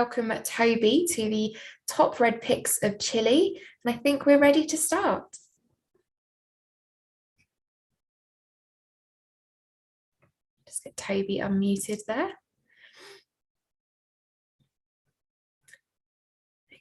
Welcome, Toby, to the top red picks of Chile, and I think we're ready to start. Just get Toby unmuted there.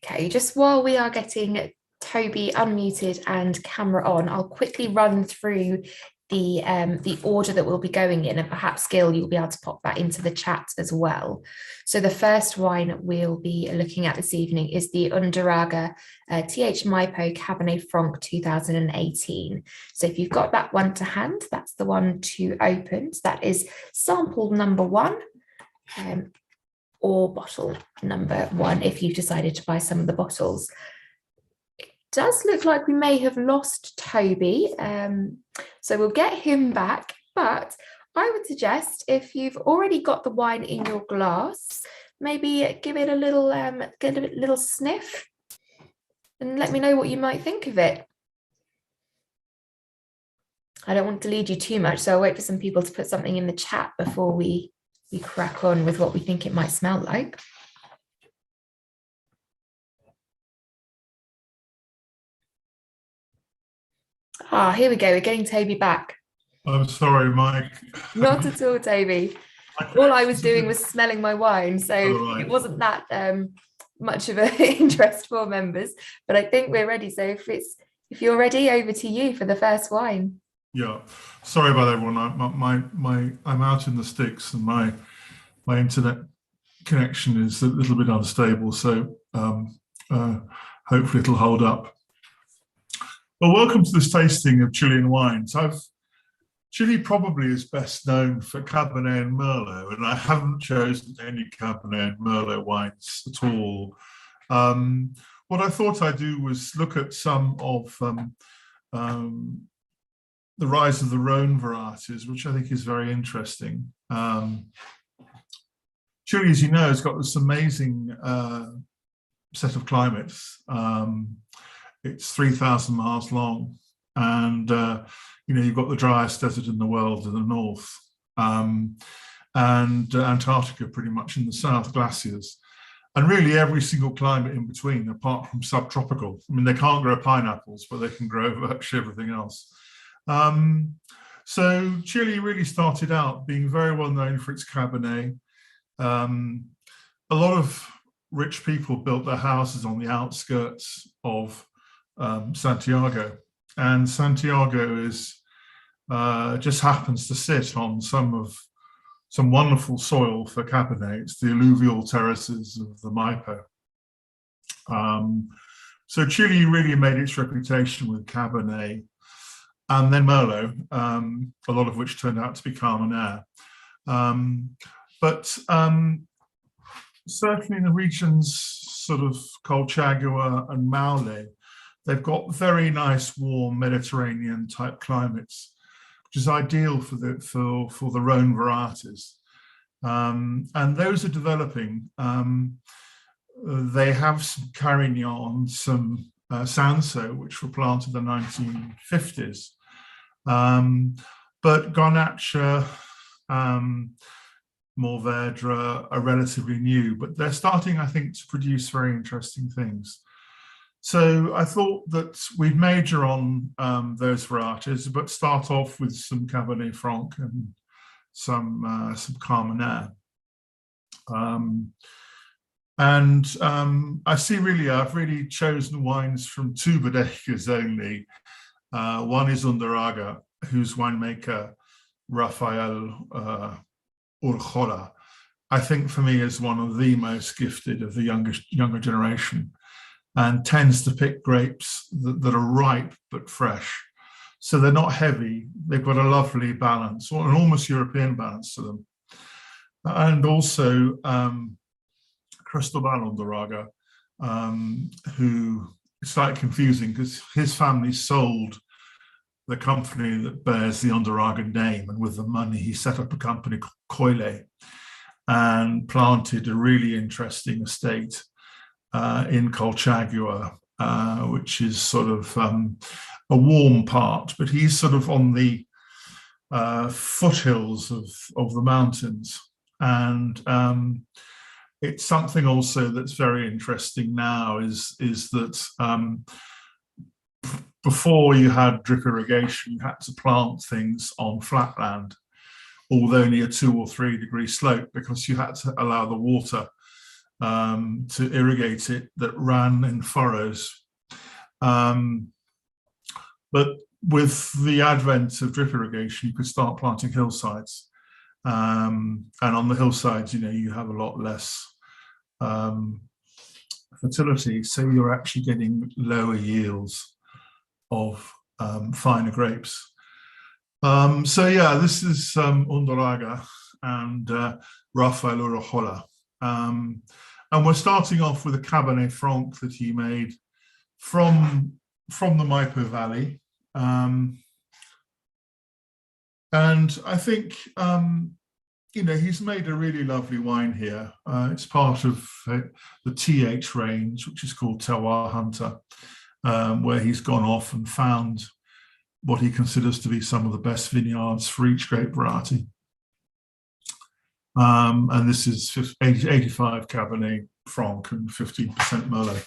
Okay, just while we are getting Toby unmuted and camera on, I'll quickly run through the order that we'll be going in, and perhaps Gil, you'll be able to pop that into the chat as well. So the first wine we'll be looking at this evening is the Undurraga TH Maipo Cabernet Franc 2018. So if you've got that one to hand, that's the one to open. So that is sample number one, or bottle number one if you've decided to buy some of the bottles. Does look like we may have lost Toby, so we'll get him back, but I would suggest if you've already got the wine in your glass, maybe give it a little get a little sniff and let me know what you might think of it. I don't want to lead you too much, so I'll wait for some people to put something in the chat before we crack on with what we think it might smell like. Ah, here we go. We're getting Toby back. I'm sorry, Mike. Not at all, Toby. All I was doing was smelling my wine, so it wasn't that much of an interest for members. But I think we're ready. So if you're ready, over to you for the first wine. Yeah, sorry about everyone. I'm out in the sticks, and my internet connection is a little bit unstable. So hopefully it'll hold up. Well, welcome to this tasting of Chilean wines. Chile probably is best known for Cabernet and Merlot, and I haven't chosen any Cabernet and Merlot wines at all. What I thought I'd do was look at some of the rise of the Rhone varieties, which I think is very interesting. Chile, as you know, has got this amazing set of climates. It's 3,000 miles long, and you've got the driest desert in the world in the north, and Antarctica pretty much in the south, glaciers, and really every single climate in between, apart from subtropical. I mean, they can't grow pineapples, but they can grow virtually everything else. So Chile really started out being very well known for its Cabernet. A lot of rich people built their houses on the outskirts of Santiago, and Santiago is just happens to sit on some wonderful soil for Cabernet. It's the alluvial terraces of the Maipo. So Chile really made its reputation with Cabernet, and then Merlot, a lot of which turned out to be Carmenere. But certainly in the regions sort of Colchagua and Maule, they've got very nice, warm Mediterranean type climates, which is ideal for the Rhone varieties. And those are developing. They have some Carignan, some Sanso, which were planted in the 1950s. But Garnacha, Mourvedre are relatively new, but they're starting, I think, to produce very interesting things. So I thought that we'd major on those varieties, but start off with some Cabernet Franc and some Carmenere. I see I've really chosen wines from two bodegas only. One is Undurraga, whose winemaker, Rafael Urjola, I think for me is one of the most gifted of the younger generation, and tends to pick grapes that are ripe but fresh. So they're not heavy. They've got a lovely balance, or an almost European balance to them. And also Cristobal Undurraga, who it's slightly confusing because his family sold the company that bears the Undurraga name, and with the money he set up a company called Koyle and planted a really interesting estate in Colchagua, which is sort of a warm part, but he's sort of on the foothills of the mountains. And it's something also that's very interesting now is that before you had drip irrigation, you had to plant things on flatland, although only a 2 or 3 degree slope, because you had to allow the water to irrigate it that ran in furrows. But with the advent of drip irrigation, you could start planting hillsides. And on the hillsides, you have a lot less fertility, so you're actually getting lower yields of finer grapes. So yeah, this is Undurraga and Rafael Urrejola. And we're starting off with a Cabernet Franc that he made from the Maipo Valley. And I think, he's made a really lovely wine here. It's part of the TH range, which is called Terroir Hunter, where he's gone off and found what he considers to be some of the best vineyards for each grape variety. And this is 85 Cabernet Franc and 15% Merlot.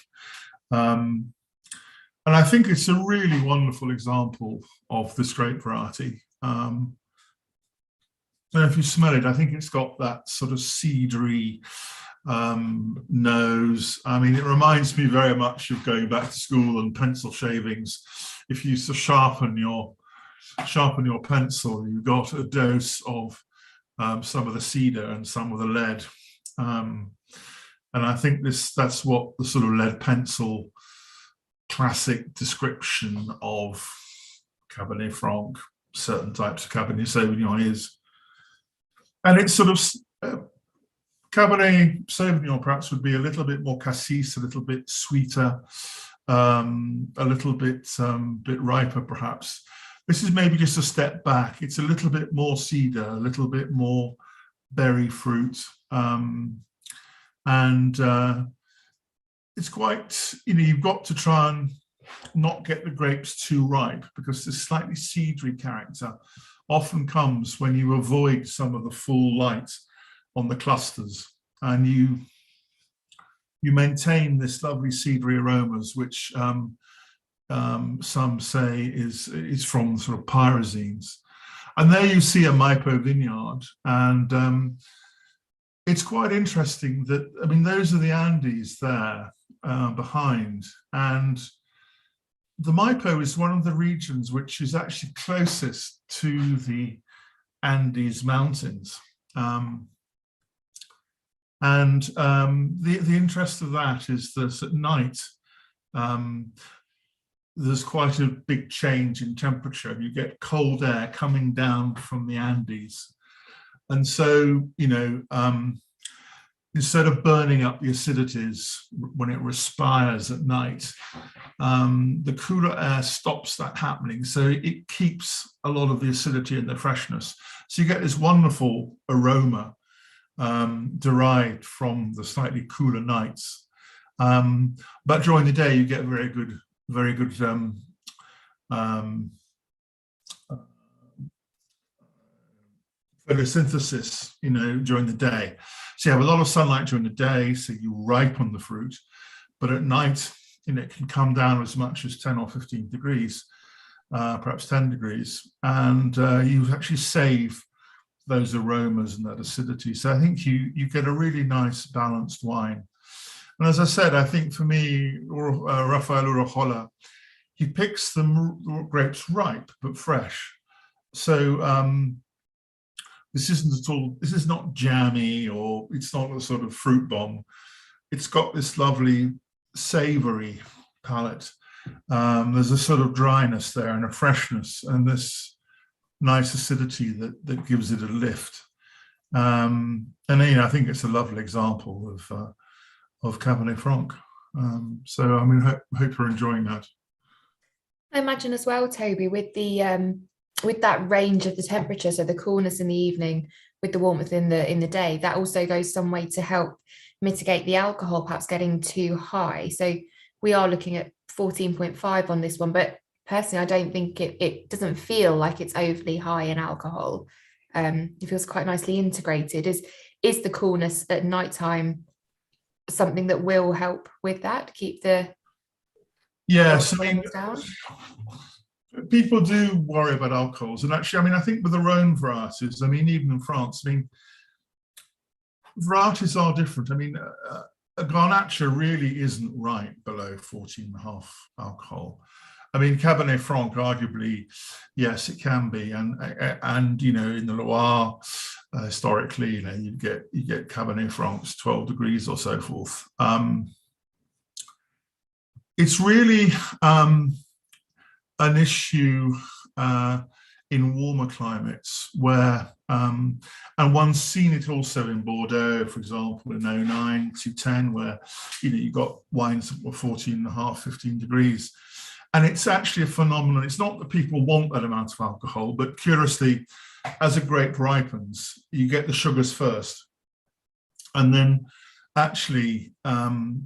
And I think it's a really wonderful example of this grape variety. So if you smell it, I think it's got that sort of cedary nose. I mean, it reminds me very much of going back to school and pencil shavings. If you used to sharpen your pencil, you got a dose of some of the cedar and some of the lead. And I think that's what the sort of lead pencil classic description of Cabernet Franc, certain types of Cabernet Sauvignon is. And it's sort of Cabernet Sauvignon perhaps would be a little bit more cassis, a little bit sweeter, a little bit riper perhaps. This is maybe just a step back. It's a little bit more cedar, a little bit more berry fruit, and it's quite, you've got to try and not get the grapes too ripe, because this slightly cedary character often comes when you avoid some of the full light on the clusters, and you maintain this lovely cedary aromas, which some say is from sort of pyrazines. And there you see a Maipo vineyard, and it's quite interesting that, I mean, those are the Andes there behind, and the Maipo is one of the regions which is actually closest to the Andes mountains. And the interest of that is that at night, there's quite a big change in temperature. You get cold air coming down from the Andes. And so, instead of burning up the acidities when it respires at night, the cooler air stops that happening. So it keeps a lot of the acidity and the freshness. So you get this wonderful aroma derived from the slightly cooler nights. But during the day, you get very good photosynthesis, during the day. So you have a lot of sunlight during the day, so you ripen the fruit, but at night, it can come down as much as 10 or 15 degrees, perhaps 10 degrees, and you actually save those aromas and that acidity. So I think you get a really nice balanced wine. And as I said, I think for me, Rafael Urrejola, he picks the grapes ripe but fresh. So this is not jammy, or it's not a sort of fruit bomb. It's got this lovely savory palate. There's a sort of dryness there and a freshness and this nice acidity that gives it a lift. And I think it's a lovely example of Cabernet Franc. So I mean, hope you're enjoying that. I imagine as well, Toby, with the with that range of the temperature, so the coolness in the evening with the warmth in the day, that also goes some way to help mitigate the alcohol perhaps getting too high. So we are looking at 14.5 on this one, but personally, I don't think it doesn't feel like it's overly high in alcohol. It feels quite nicely integrated. Is the coolness at nighttime something that will help with that, keep the Yes, I mean, down? people do worry about alcohols, and actually, I mean, I think with the Rhone varieties, I mean, even in France, I mean, varieties are different. I mean, a Garnatxa really isn't right below 14.5 alcohol. I mean, Cabernet Franc, arguably, yes, it can be, and you know, in the Loire, historically, you know, you get Cabernet Francs 12 degrees or so forth. It's really an issue in warmer climates where, and one's seen it also in Bordeaux, for example, in 09 to 10, where, you know, you've got wines that were 14.5, 15 degrees. And it's actually a phenomenon. It's not that people want that amount of alcohol, but curiously, as a grape ripens, you get the sugars first. And then actually, the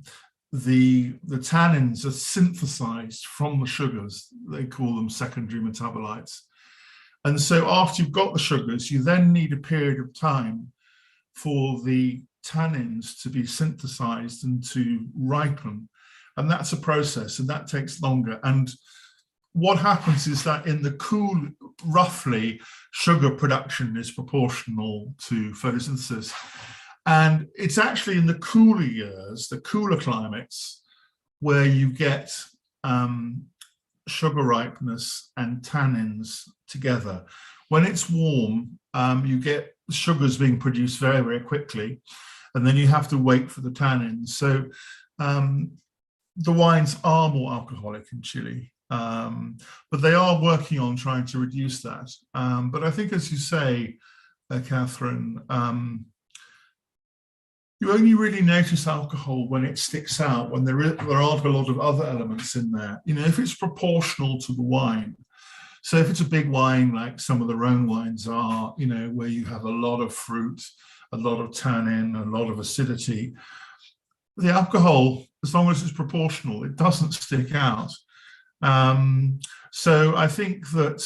tannins are synthesized from the sugars. They call them secondary metabolites. And so after you've got the sugars, you then need a period of time for the tannins to be synthesized and to ripen. And that's a process, and that takes longer. And what happens is that in the cool, roughly, sugar production is proportional to photosynthesis. And it's actually in the cooler years, the cooler climates, where you get sugar ripeness and tannins together. When it's warm, you get sugars being produced very, very quickly, and then you have to wait for the tannins. So the wines are more alcoholic in Chile, but they are working on trying to reduce that. But I think, as you say, Catherine, you only really notice alcohol when it sticks out, when there aren't a lot of other elements in there. You know, if it's proportional to the wine. So if it's a big wine, like some of the Rhone wines are, you know, where you have a lot of fruit, a lot of tannin, a lot of acidity, the alcohol, as long as it's proportional, it doesn't stick out. So I think that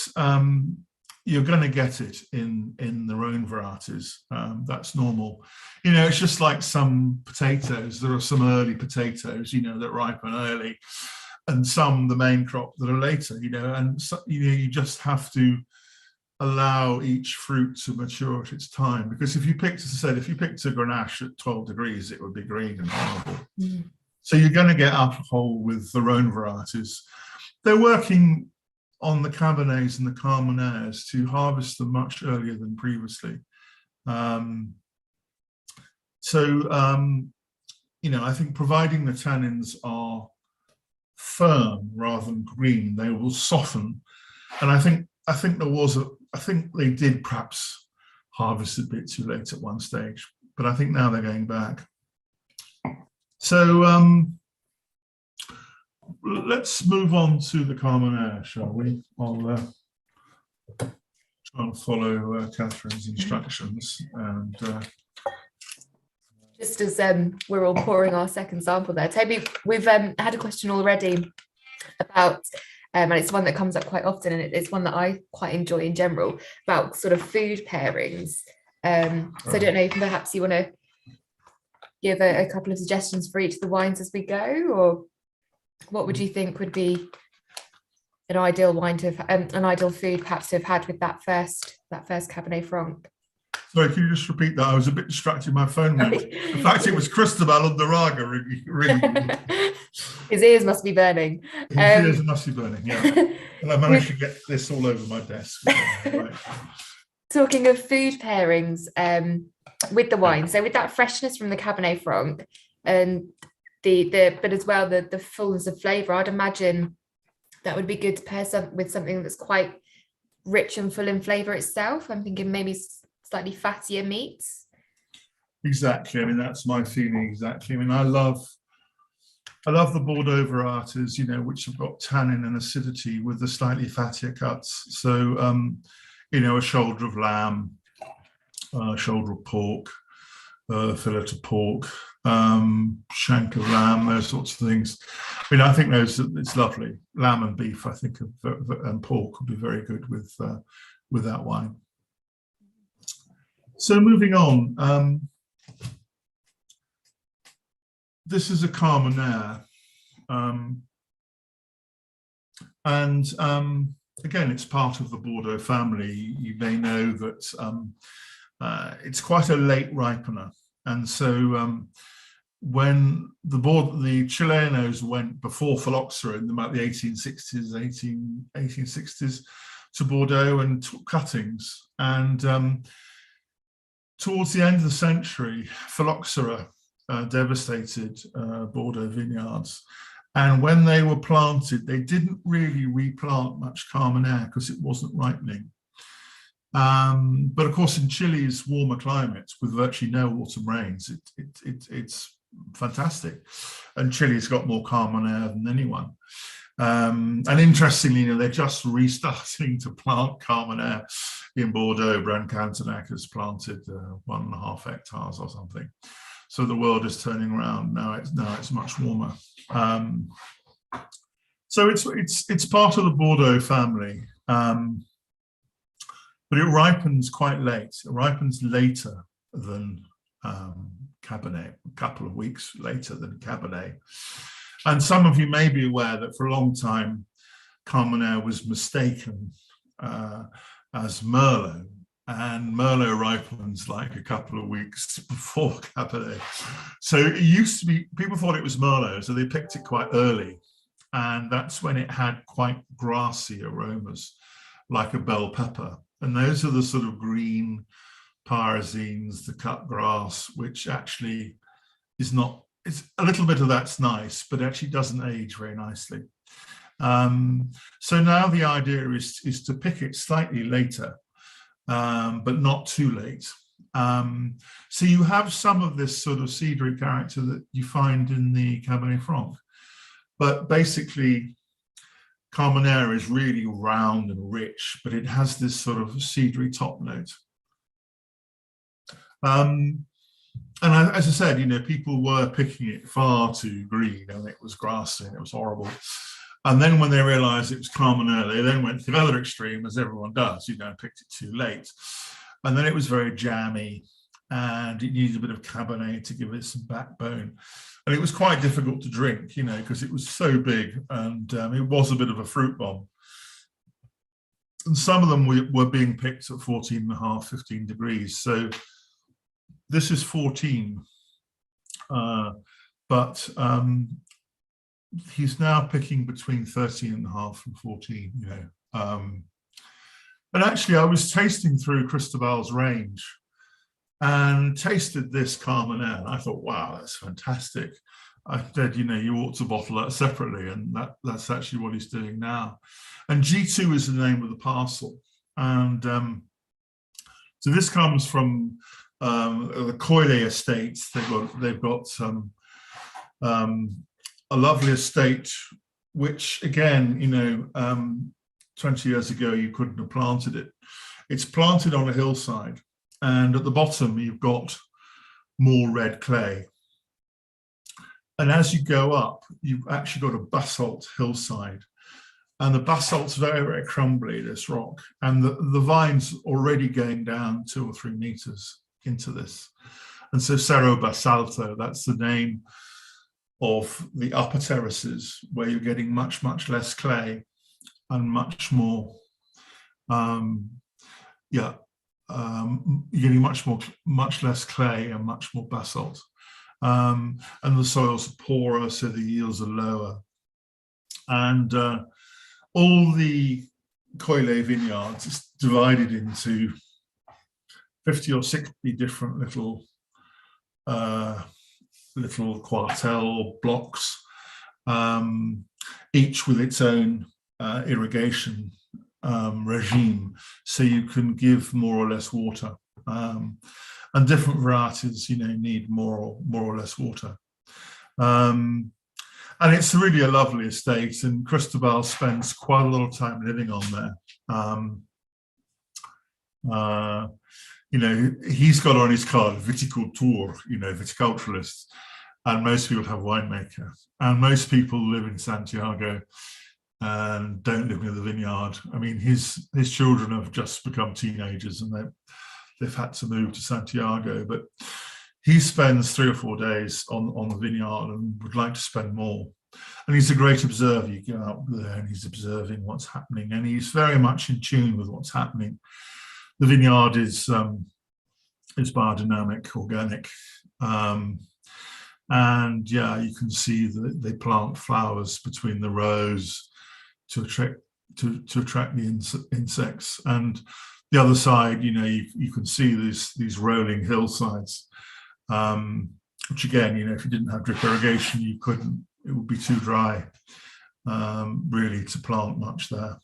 you're going to get it in the Rhone varieties. That's normal. You know, it's just like some potatoes. There are some early potatoes, you know, that ripen early, and some the main crop that are later. You know, and so, you know, you just have to allow each fruit to mature at its time. Because if you picked, as I said, if you picked a Grenache at 12 degrees, it would be green and horrible. Mm. So you're going to get alcohol with the Rhone varieties. They're working on the Cabernets and the Carmeneres to harvest them much earlier than previously. You know, I think providing the tannins are firm rather than green, they will soften. And I think they did perhaps harvest a bit too late at one stage, but I think now they're going back. So let's move on to the Carmenere, shall we? I'll try and follow Catherine's instructions. And just as we're all pouring our second sample there, Toby, we've had a question already about, and it's one that comes up quite often, and it's one that I quite enjoy in general, about sort of food pairings. So I don't know if perhaps you want to give a couple of suggestions for each of the wines as we go, or what would you think would be an ideal wine to have, an ideal food perhaps to have had with that first Cabernet Franc? Sorry, can you just repeat that? I was a bit distracted. My phone went. In fact, it was Cristobal Undurraga ringing. His ears must be burning. His ears must be burning, yeah. And I managed to get this all over my desk. Right. Talking of food pairings with the wine, so with that freshness from the Cabernet Franc and but as well the fullness of flavour, I'd imagine that would be good to pair with something that's quite rich and full in flavour itself. I'm thinking maybe slightly fattier meats. Exactly. I mean, that's my feeling exactly. I mean, I love the Bordeaux varieties, you know, which have got tannin and acidity with the slightly fattier cuts. So, you know, a shoulder of lamb, shoulder of pork, fillet of pork, shank of lamb, those sorts of things. I mean, I think it's lovely. Lamb and beef, I think, and pork would be very good with that wine. So moving on, this is a Carmenere. And again, it's part of the Bordeaux family. You may know that it's quite a late ripener. And so when the Chileanos went before phylloxera in about the 1860s, 1860s to Bordeaux and took cuttings. And towards the end of the century, phylloxera devastated Bordeaux vineyards. And when they were planted, they didn't really replant much Carmenere because it wasn't ripening. But of course, in Chile's warmer climates with virtually no autumn rains, it's fantastic. And Chile's got more Carmenere than anyone. And interestingly, they're just restarting to plant Carmenere in Bordeaux. Brancantenac has planted 1.5 hectares or something. So the world is turning around now. It's much warmer. So it's part of the Bordeaux family, but it ripens quite late. It ripens later than Cabernet, a couple of weeks later than Cabernet. And some of you may be aware that for a long time, Carmenere was mistaken as Merlot. And Merlot ripens like a couple of weeks before Cabernet. So it used to be, people thought it was Merlot, so they picked it quite early. And that's when it had quite grassy aromas, like a bell pepper. And those are the sort of green pyrazines, the cut grass, which actually is not, it's a little bit of that's nice, but actually doesn't age very nicely. So now the idea is to pick it slightly later, but not too late. So you have some of this sort of cedary character that you find in the Cabernet Franc, but basically Carmenere is really round and rich, but it has this sort of cedary top note. And as I said, people were picking it far too green and it was grassy and it was horrible. And then when they realized it was Carmenere, they then went to the other extreme, as everyone does, picked it too late. And then it was very jammy and it needed a bit of Cabernet to give it some backbone. And it was quite difficult to drink, because it was so big and it was a bit of a fruit bomb. And some of them were being picked at 14.5, 15 degrees. So this is 14, but he's now picking between 13.5 and 14, And actually, I was tasting through Cristobal's range and tasted this Carmenere. I thought, wow, that's fantastic. I said, you ought to bottle that separately. And that's actually what he's doing now. And G2 is the name of the parcel. And so this comes from the Koyle estates. They've got a lovely estate, which again, 20 years ago, you couldn't have planted it. It's planted on a hillside. And at the bottom, you've got more red clay. And as you go up, you've actually got a basalt hillside. And the basalt's very, very crumbly, this rock. And the vine's already going down 2 or 3 meters into this. And so Cerro Basalto, that's the name of the upper terraces, where you're getting much, much less clay and much more, you're getting much less clay and much more basalt. And the soils are poorer, so the yields are lower. And all the Koyle vineyards is divided into 50 or 60 different little Cuartel blocks, each with its own irrigation regime, so you can give more or less water. And different varieties, need more or less water. And it's really a lovely estate, and Cristobal spends quite a lot of time living on there. He's got on his card viticultor, viticulturalist, and most people have winemaker. And most people live in Santiago and don't live near the vineyard. I mean, his children have just become teenagers and they've had to move to Santiago. But he spends 3 or 4 days on the vineyard and would like to spend more. And he's a great observer. You go out there and he's observing what's happening, and he's very much in tune with what's happening. The vineyard is biodynamic, organic, and yeah, you can see that they plant flowers between the rows to attract the insects. And the other side, you can see these rolling hillsides, which again, if you didn't have drip irrigation, you couldn't. It would be too dry, really, to plant much there.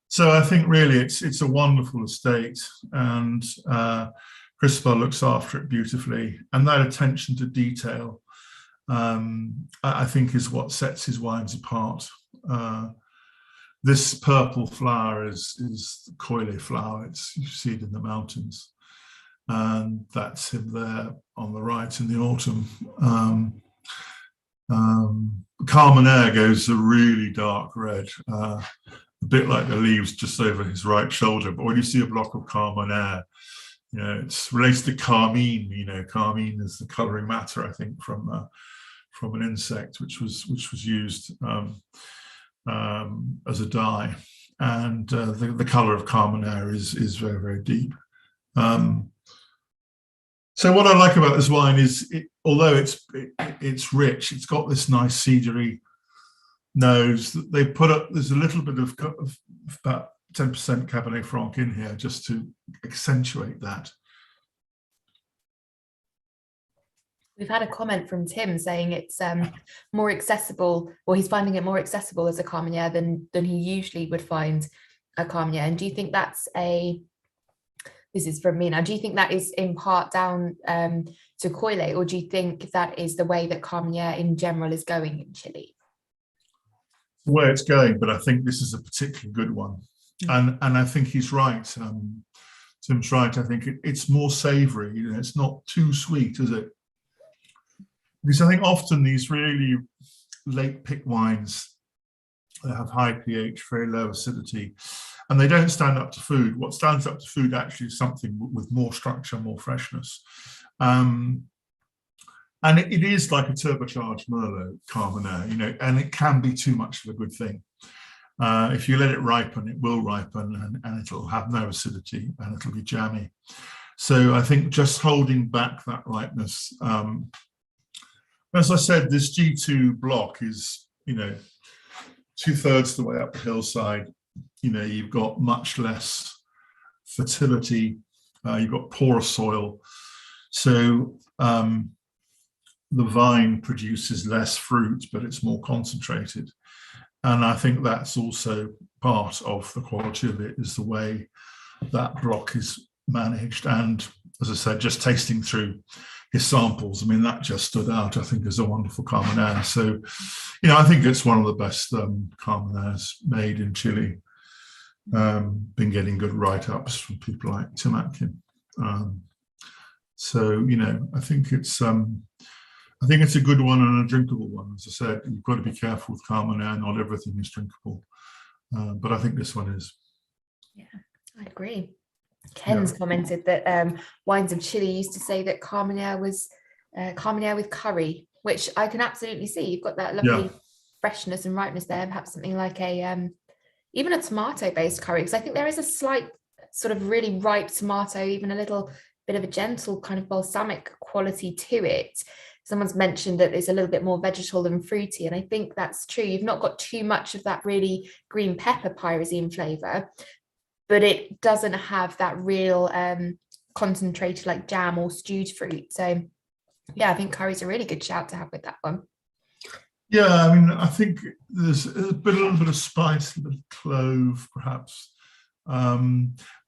So I think really it's a wonderful estate, and Christopher looks after it beautifully, and that attention to detail, I think, is what sets his wines apart. This purple flower is the Koyle flower. You see it in the mountains, and that's him there on the right in the autumn. Carmenere goes a really dark red, a bit like the leaves just over his right shoulder. But when you see a block of Carmenere, it's related to carmine. Carmine is the colouring matter, I think, from an insect which was used as a dye, and the colour of Carmenere is very, very deep. So what I like about this wine is, although it's rich, it's got this nice cedary nose that they put up. There's a little bit of about 10% Cabernet Franc in here just to accentuate that. We've had a comment from Tim saying it's more accessible, or he's finding it more accessible as a Carmenere than he usually would find a Carmenere. And do you think that's this is from me now, do you think that is in part down to Koyle, or do you think that is the way that Carmenere in general is going in Chile? Where it's going, but I think this is a particularly good one. And I think he's right. Tim's right. I think it's more savoury. It's not too sweet, is it? Because I think often these really late pick wines, they have high pH, very low acidity, and they don't stand up to food. What stands up to food actually is something with more structure, more freshness. And it is like a turbocharged Merlot Carmenere, and it can be too much of a good thing. If you let it ripen, it will ripen, and it'll have no acidity, and it'll be jammy. So I think just holding back that ripeness. As I said, this G2 block is, 2/3 the way up the hillside. You've got much less fertility. You've got porous soil. So the vine produces less fruit, but it's more concentrated. And I think that's also part of the quality of it, is the way that block is managed. And as I said, just tasting through his samples, that just stood out, I think, as a wonderful Carmenere. So, I think it's one of the best Carmeneres made in Chile. Been getting good write-ups from people like Tim Atkin. So, I think it's a good one and a drinkable one. As I said, you've got to be careful with Carmenere. Not everything is drinkable, but I think this one is. Yeah, I agree. Ken's commented that wines of Chile used to say that Carmenere was Carmenere with curry, which I can absolutely see. You've got that lovely freshness and ripeness there. Perhaps something like even a tomato-based curry, because I think there is a slight sort of really ripe tomato, even a little bit of a gentle kind of balsamic quality to it. Someone's mentioned that it's a little bit more vegetal than fruity, and I think that's true. You've not got too much of that really green pepper pyrazine flavour, but it doesn't have that real concentrated like jam or stewed fruit. So yeah, I think curry's a really good shout to have with that one. Yeah, I think there's a little bit of spice, a bit of clove, perhaps.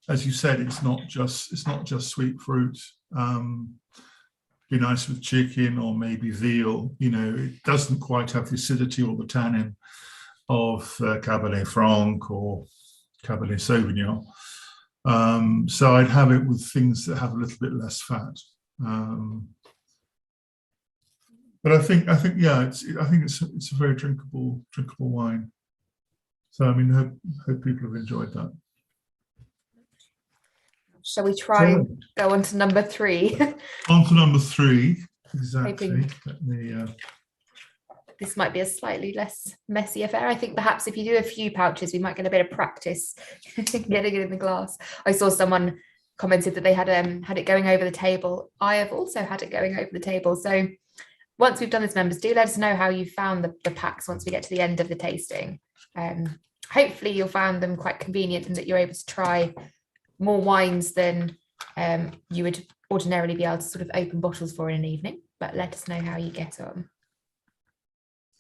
As you said, it's not just sweet fruit. Be nice with chicken or maybe veal. It doesn't quite have the acidity or the tannin of Cabernet Franc or Cabernet Sauvignon. So I'd have it with things that have a little bit less fat. But I think it's a very drinkable wine. So hope people have enjoyed that. Shall we try So, and go on to number 3? on to number 3, exactly. Hoping Let me, this might be a slightly less messy affair. I think perhaps if you do a few pouches, we might get a bit of practice getting it in the glass. I saw someone commented that they had it going over the table. I have also had it going over the table. So once we've done this, members, do let us know how you found the packs once we get to the end of the tasting. Hopefully you'll find them quite convenient and that you're able to try more wines than you would ordinarily be able to sort of open bottles for in an evening. But let us know how you get on.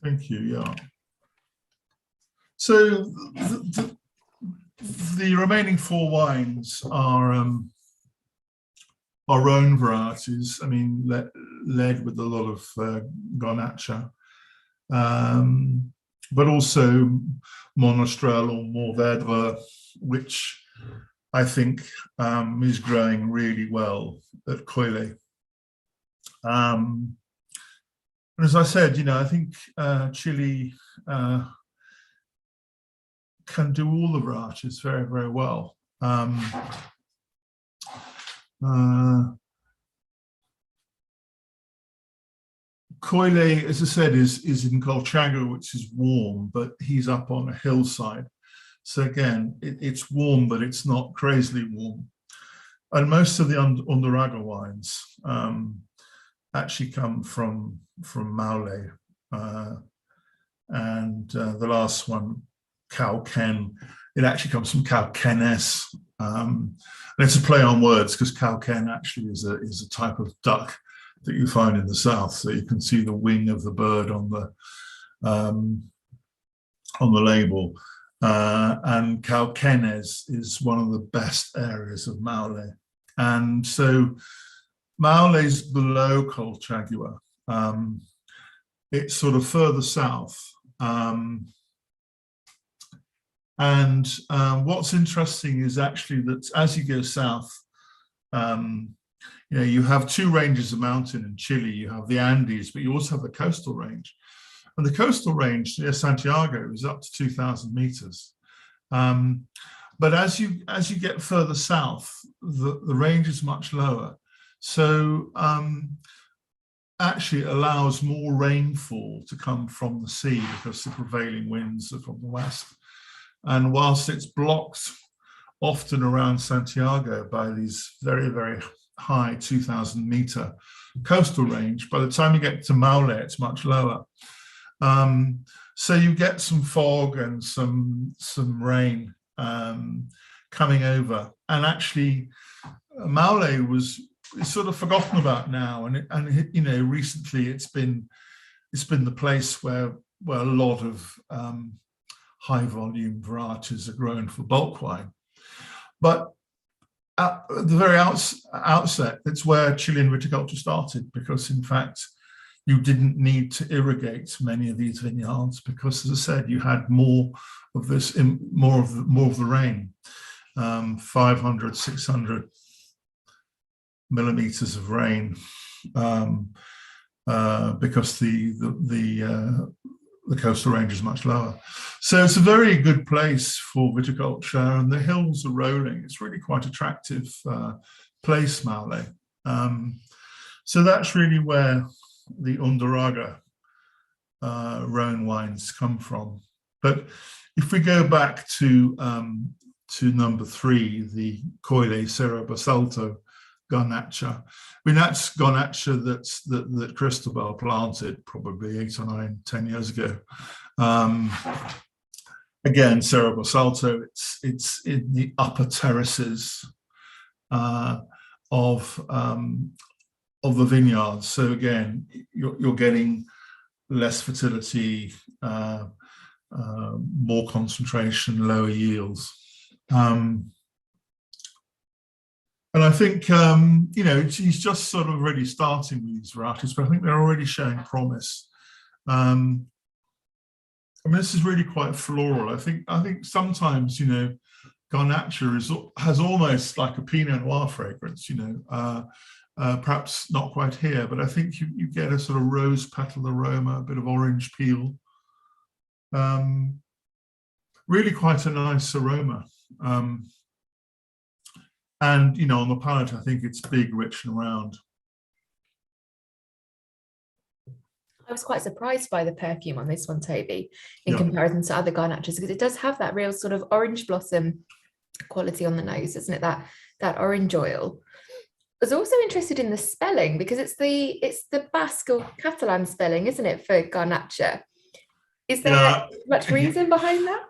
thank you, yeah. So the remaining 4 wines are Rhone varieties. I mean, led with a lot of Garnatxa, but also Monastrell or Mourvèdre, which I think is growing really well at Koyle. And as I said, you know, I think Chile can do all the varieties very, very well. Koyle, as I said, is in Colchagua, which is warm, but he's up on a hillside. So again, it's warm, but it's not crazily warm. And most of the Undurraga wines actually come from Maule. And the last one, Cauquen, it actually comes from Cauquenes. And it's a play on words because Cauquen actually is a type of duck that you find in the south. So you can see the wing of the bird on the label. And Cauquenes is one of the best areas of Maule. And so Maule is below Colchagua. It's sort of further south. What's interesting is actually that as you go south, you know, you have 2 ranges of mountain in Chile. You have the Andes, but you also have the coastal range. And the coastal range near Santiago is up to 2,000 meters. But as you get further south, the range is much lower. So actually it allows more rainfall to come from the sea because the prevailing winds are from the west. And whilst it's blocked often around Santiago by these very, very high 2,000 meter coastal range, by the time you get to Maule, it's much lower. So you get some fog and some rain coming over. And actually, Maule is sort of forgotten about now. And you know, recently it's been the place where a lot of high volume varieties are grown for bulk wine. But at the very outset, it's where Chilean viticulture started, because in fact, you didn't need to irrigate many of these vineyards because, as I said, you had more of this, more of the rain, 500, 600 millimeters of rain, because the coastal range is much lower. So it's a very good place for viticulture, and the hills are rolling. It's really quite attractive place, Maule. So that's really where the Undurraga Rhone wines come from. But if we go back to number 3, the Koyle, Cerro, Basalto, Garnatxa. I mean, that's Garnatxa that Cristobal planted probably 8 or 9, 10 years ago. Again, Cerro Basalto, it's in the upper terraces of the vineyards. So again, you're getting less fertility, more concentration, lower yields. And I think, you know, he's just sort of already starting with these varieties, but I think they're already showing promise. I mean, this is really quite floral. I think sometimes, you know, Garnatxa has almost like a Pinot Noir fragrance, you know, perhaps not quite here, but I think you get a sort of rose petal aroma, a bit of orange peel. Really quite a nice aroma. And, you know, on the palate, I think it's big, rich and round. I was quite surprised by the perfume on this one, Toby, in Yeah. comparison to other Garnatxas, because it does have that real sort of orange blossom quality on the nose, isn't it? That orange oil. I was also interested in the spelling, because it's the Basque or Catalan spelling, isn't it, for Garnacha? Is there much reason behind that?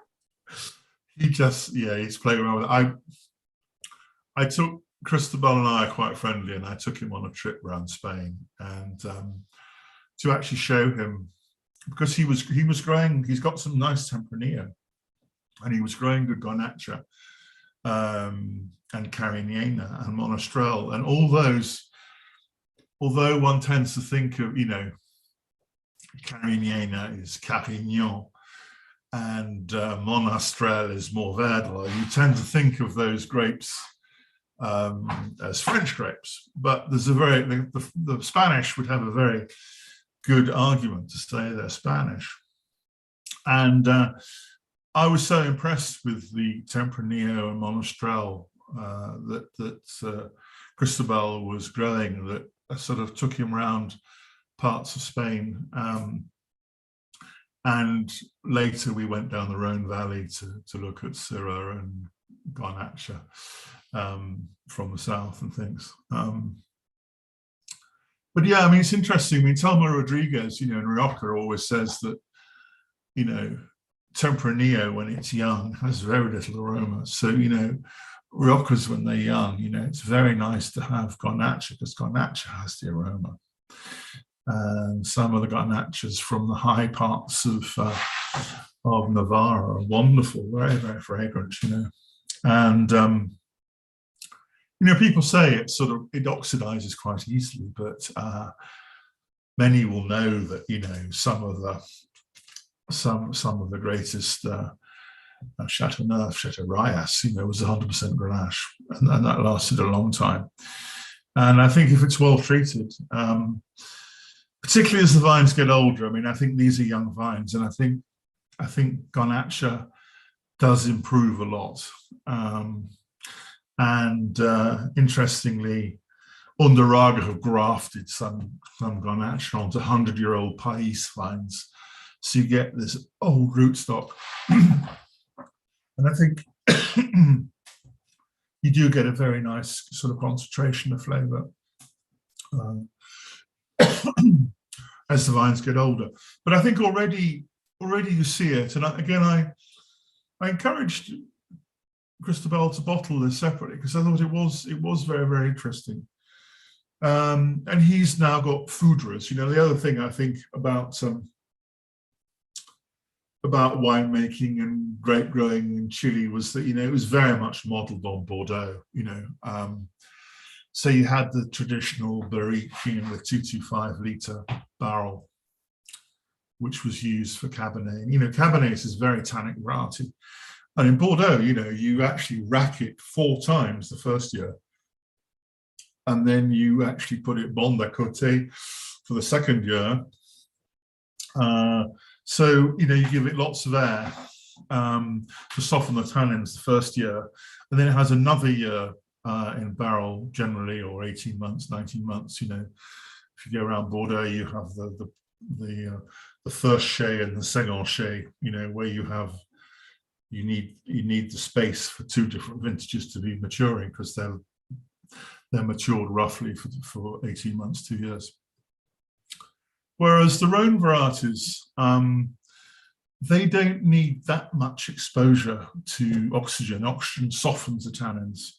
He's playing around with it. I took Cristobal, and I are quite friendly, and I took him on a trip around Spain, and to actually show him, because he was growing, he's got some nice Tempranillo, and he was growing good Garnatxa, and Carinena and Monastrell, and all those, although one tends to think of, you know, Carinena is Carignan and Monastrell is Mourvedre, you tend to think of those grapes as French grapes, but there's the Spanish would have a very good argument to say they're Spanish. And I was so impressed with the Tempranillo and Monastrell that Cristobal was growing, that I sort of took him around parts of Spain. And later we went down the Rhone Valley to look at Cerro and Garnatxa from the south and things. But yeah, I mean, it's interesting. I mean, Telma Rodriguez, you know, in Rioja always says that, you know, Tempranillo, when it's young, has very little aroma. So, you know, Riojas, when they're young, you know, it's very nice to have Garnatxa, because Garnatxa has the aroma. And some of the Garnatxas from the high parts of Navarra are wonderful, very, very fragrant, you know. And, you know, people say it oxidizes quite easily, but many will know that, you know, some of the greatest Chateauneuf, Chateau Rayas, you know, was 100% Grenache, and that lasted a long time. And I think if it's well treated, particularly as the vines get older, I mean, I think these are young vines, and I think Garnatxa does improve a lot. Interestingly, Undurraga have grafted some Garnatxa onto 100-year-old Pais vines, so you get this old rootstock. And I think you do get a very nice sort of concentration of flavour as the vines get older. But I think already you see it. And I encouraged Cristobal to bottle this separately, because I thought it was very, very interesting. And he's now got foodrers. You know, the other thing I think about winemaking and grape growing in Chile was that, you know, it was very much modeled on Bordeaux, you know. So you had the traditional barrique, you know, the 225-litre barrel, which was used for Cabernet. You know, Cabernet is a very tannic variety. And in Bordeaux, you know, you actually rack it 4 times the first year. And then you actually put it bon d'à-côté for the second year. So, you know, you give it lots of air to soften the tannins the first year. And then it has another year in barrel generally, or 18 months, 19 months. You know, if you go around Bordeaux, you have the first chai and the second chai, you know, where you need the space for 2 different vintages to be maturing, because they're matured roughly for 18 months, 2 years. Whereas the Rhone varieties, they don't need that much exposure to oxygen. Oxygen softens the tannins,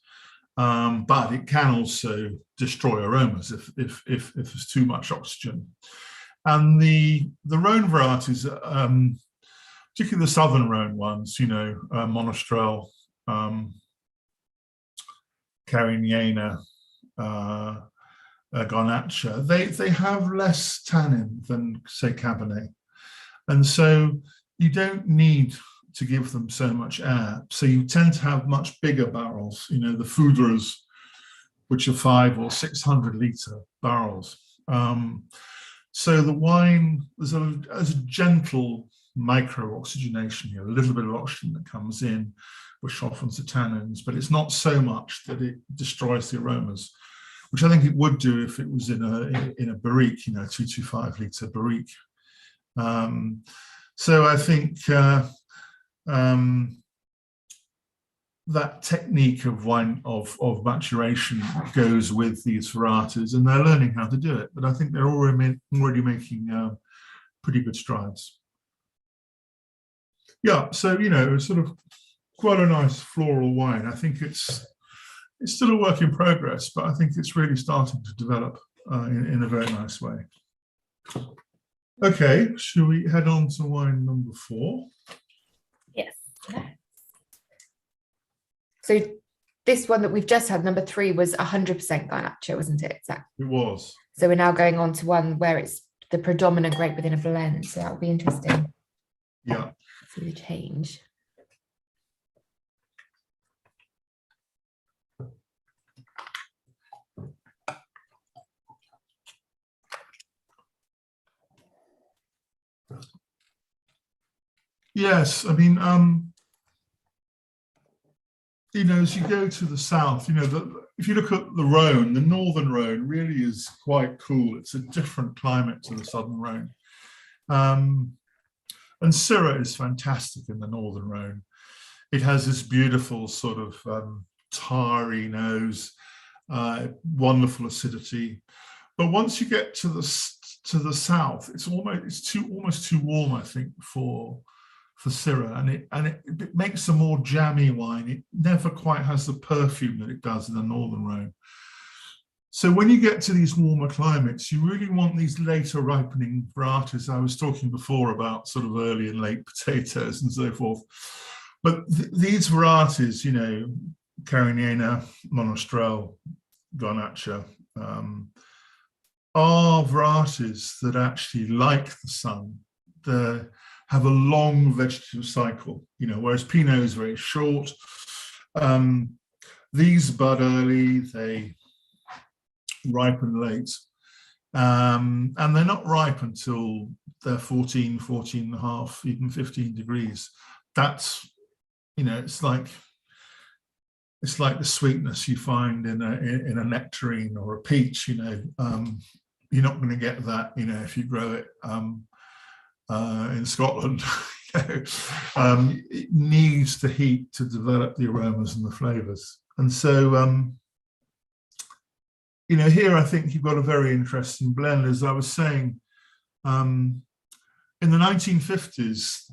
but it can also destroy aromas if there's too much oxygen. And the Rhone varieties, particularly the southern Rhone ones, you know, Monastrell, Carinena, Garnatxa, they have less tannin than, say, Cabernet. And so you don't need to give them so much air. So you tend to have much bigger barrels, you know, the foudres, which are 500 or 600-litre barrels. So the wine, there's a gentle micro-oxygenation here, a little bit of oxygen that comes in, which softens the tannins, but it's not so much that it destroys the aromas, which I think it would do if it was in a barrique, 225 litre barrique. So I think that technique of wine of maturation goes with these varieties, and they're learning how to do it. But I think they're already making pretty good strides. Yeah, so sort of quite a nice floral wine. I think it's still a work in progress, but I think it's really starting to develop in a very nice way. Okay, shall we head on to wine number 4? Yes. So this one that we've just had, number 3, was 100% Garnacha, wasn't it? It was. So we're now going on to one where it's the predominant grape within a blend. So that will be interesting. Yeah. See the change. Yes, I mean, as you go to the south, if you look at the Rhone, the northern Rhone really is quite cool. It's a different climate to the southern Rhone. And Cerro is fantastic in the northern Rhone. It has this beautiful sort of tarry nose, wonderful acidity. But once you get to the south, it's almost too warm, I think, for Cerro, and it makes a more jammy wine. It never quite has the perfume that it does in the northern Rhone. So when you get to these warmer climates, you really want these later ripening varieties. I was talking before about sort of early and late potatoes and so forth. But these varieties, Carinena, Monastrell, Garnatxa, are varieties that actually like the sun. They have a long vegetative cycle, whereas Pinot is very short. These bud early, they ripen late, and they're not ripe until they're 14 and a half, even 15 degrees. That's, it's like the sweetness you find in a nectarine or a peach. You're not going to get that, if you grow it in Scotland. It needs the heat to develop the aromas and the flavors. And so here I think you've got a very interesting blend. As I was saying, in the 1950s,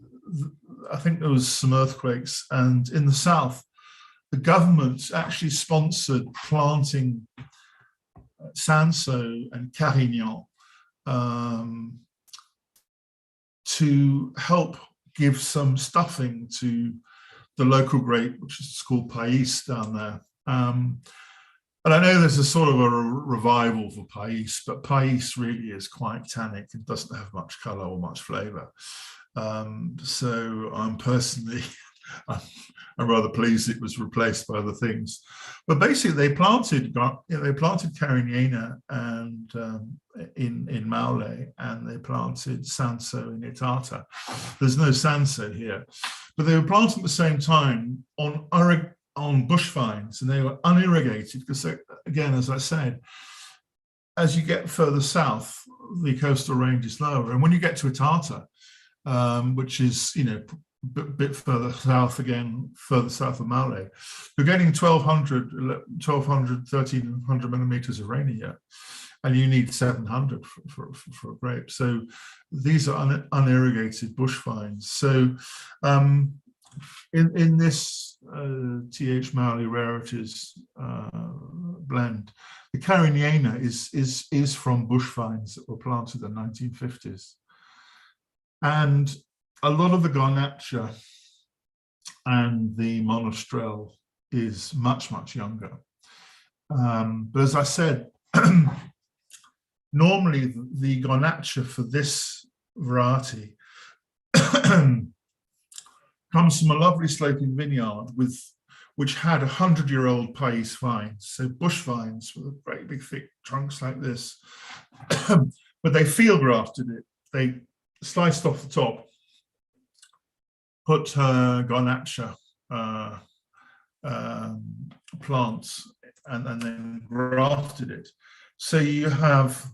I think there was some earthquakes, and in the south, the government actually sponsored planting Cinsault and Carignan to help give some stuffing to the local grape, which is called Pais down there. And I know there's a sort of a revival for Pais, but Pais really is quite tannic and doesn't have much color or much flavor. So I'm personally, I'm rather pleased it was replaced by other things. But basically, they planted Carinena and in Maule, and they planted Cinsault in Itata. There's no Cinsault here, but they were planted at the same time on bush vines, and they were unirrigated because, again, as I said, as you get further south, the coastal range is lower, and when you get to Itata, which is a bit further south again, further south of Maule, you're getting 1,200, 1,300 millimeters of rain a year, and you need 700 for a grape. So these are unirrigated bush vines. So in this TH Maule Rarities blend, the Carinena is from bush vines that were planted in the 1950s. And a lot of the Garnatxa and the Monastrell is much, much younger. But as I said, normally the Garnatxa for this variety comes from a lovely sloping vineyard which had 100-year-old Pais vines, so bush vines with very big thick trunks like this. But they field grafted it. They sliced off the top, put Garnatxa plants and then grafted it. So you have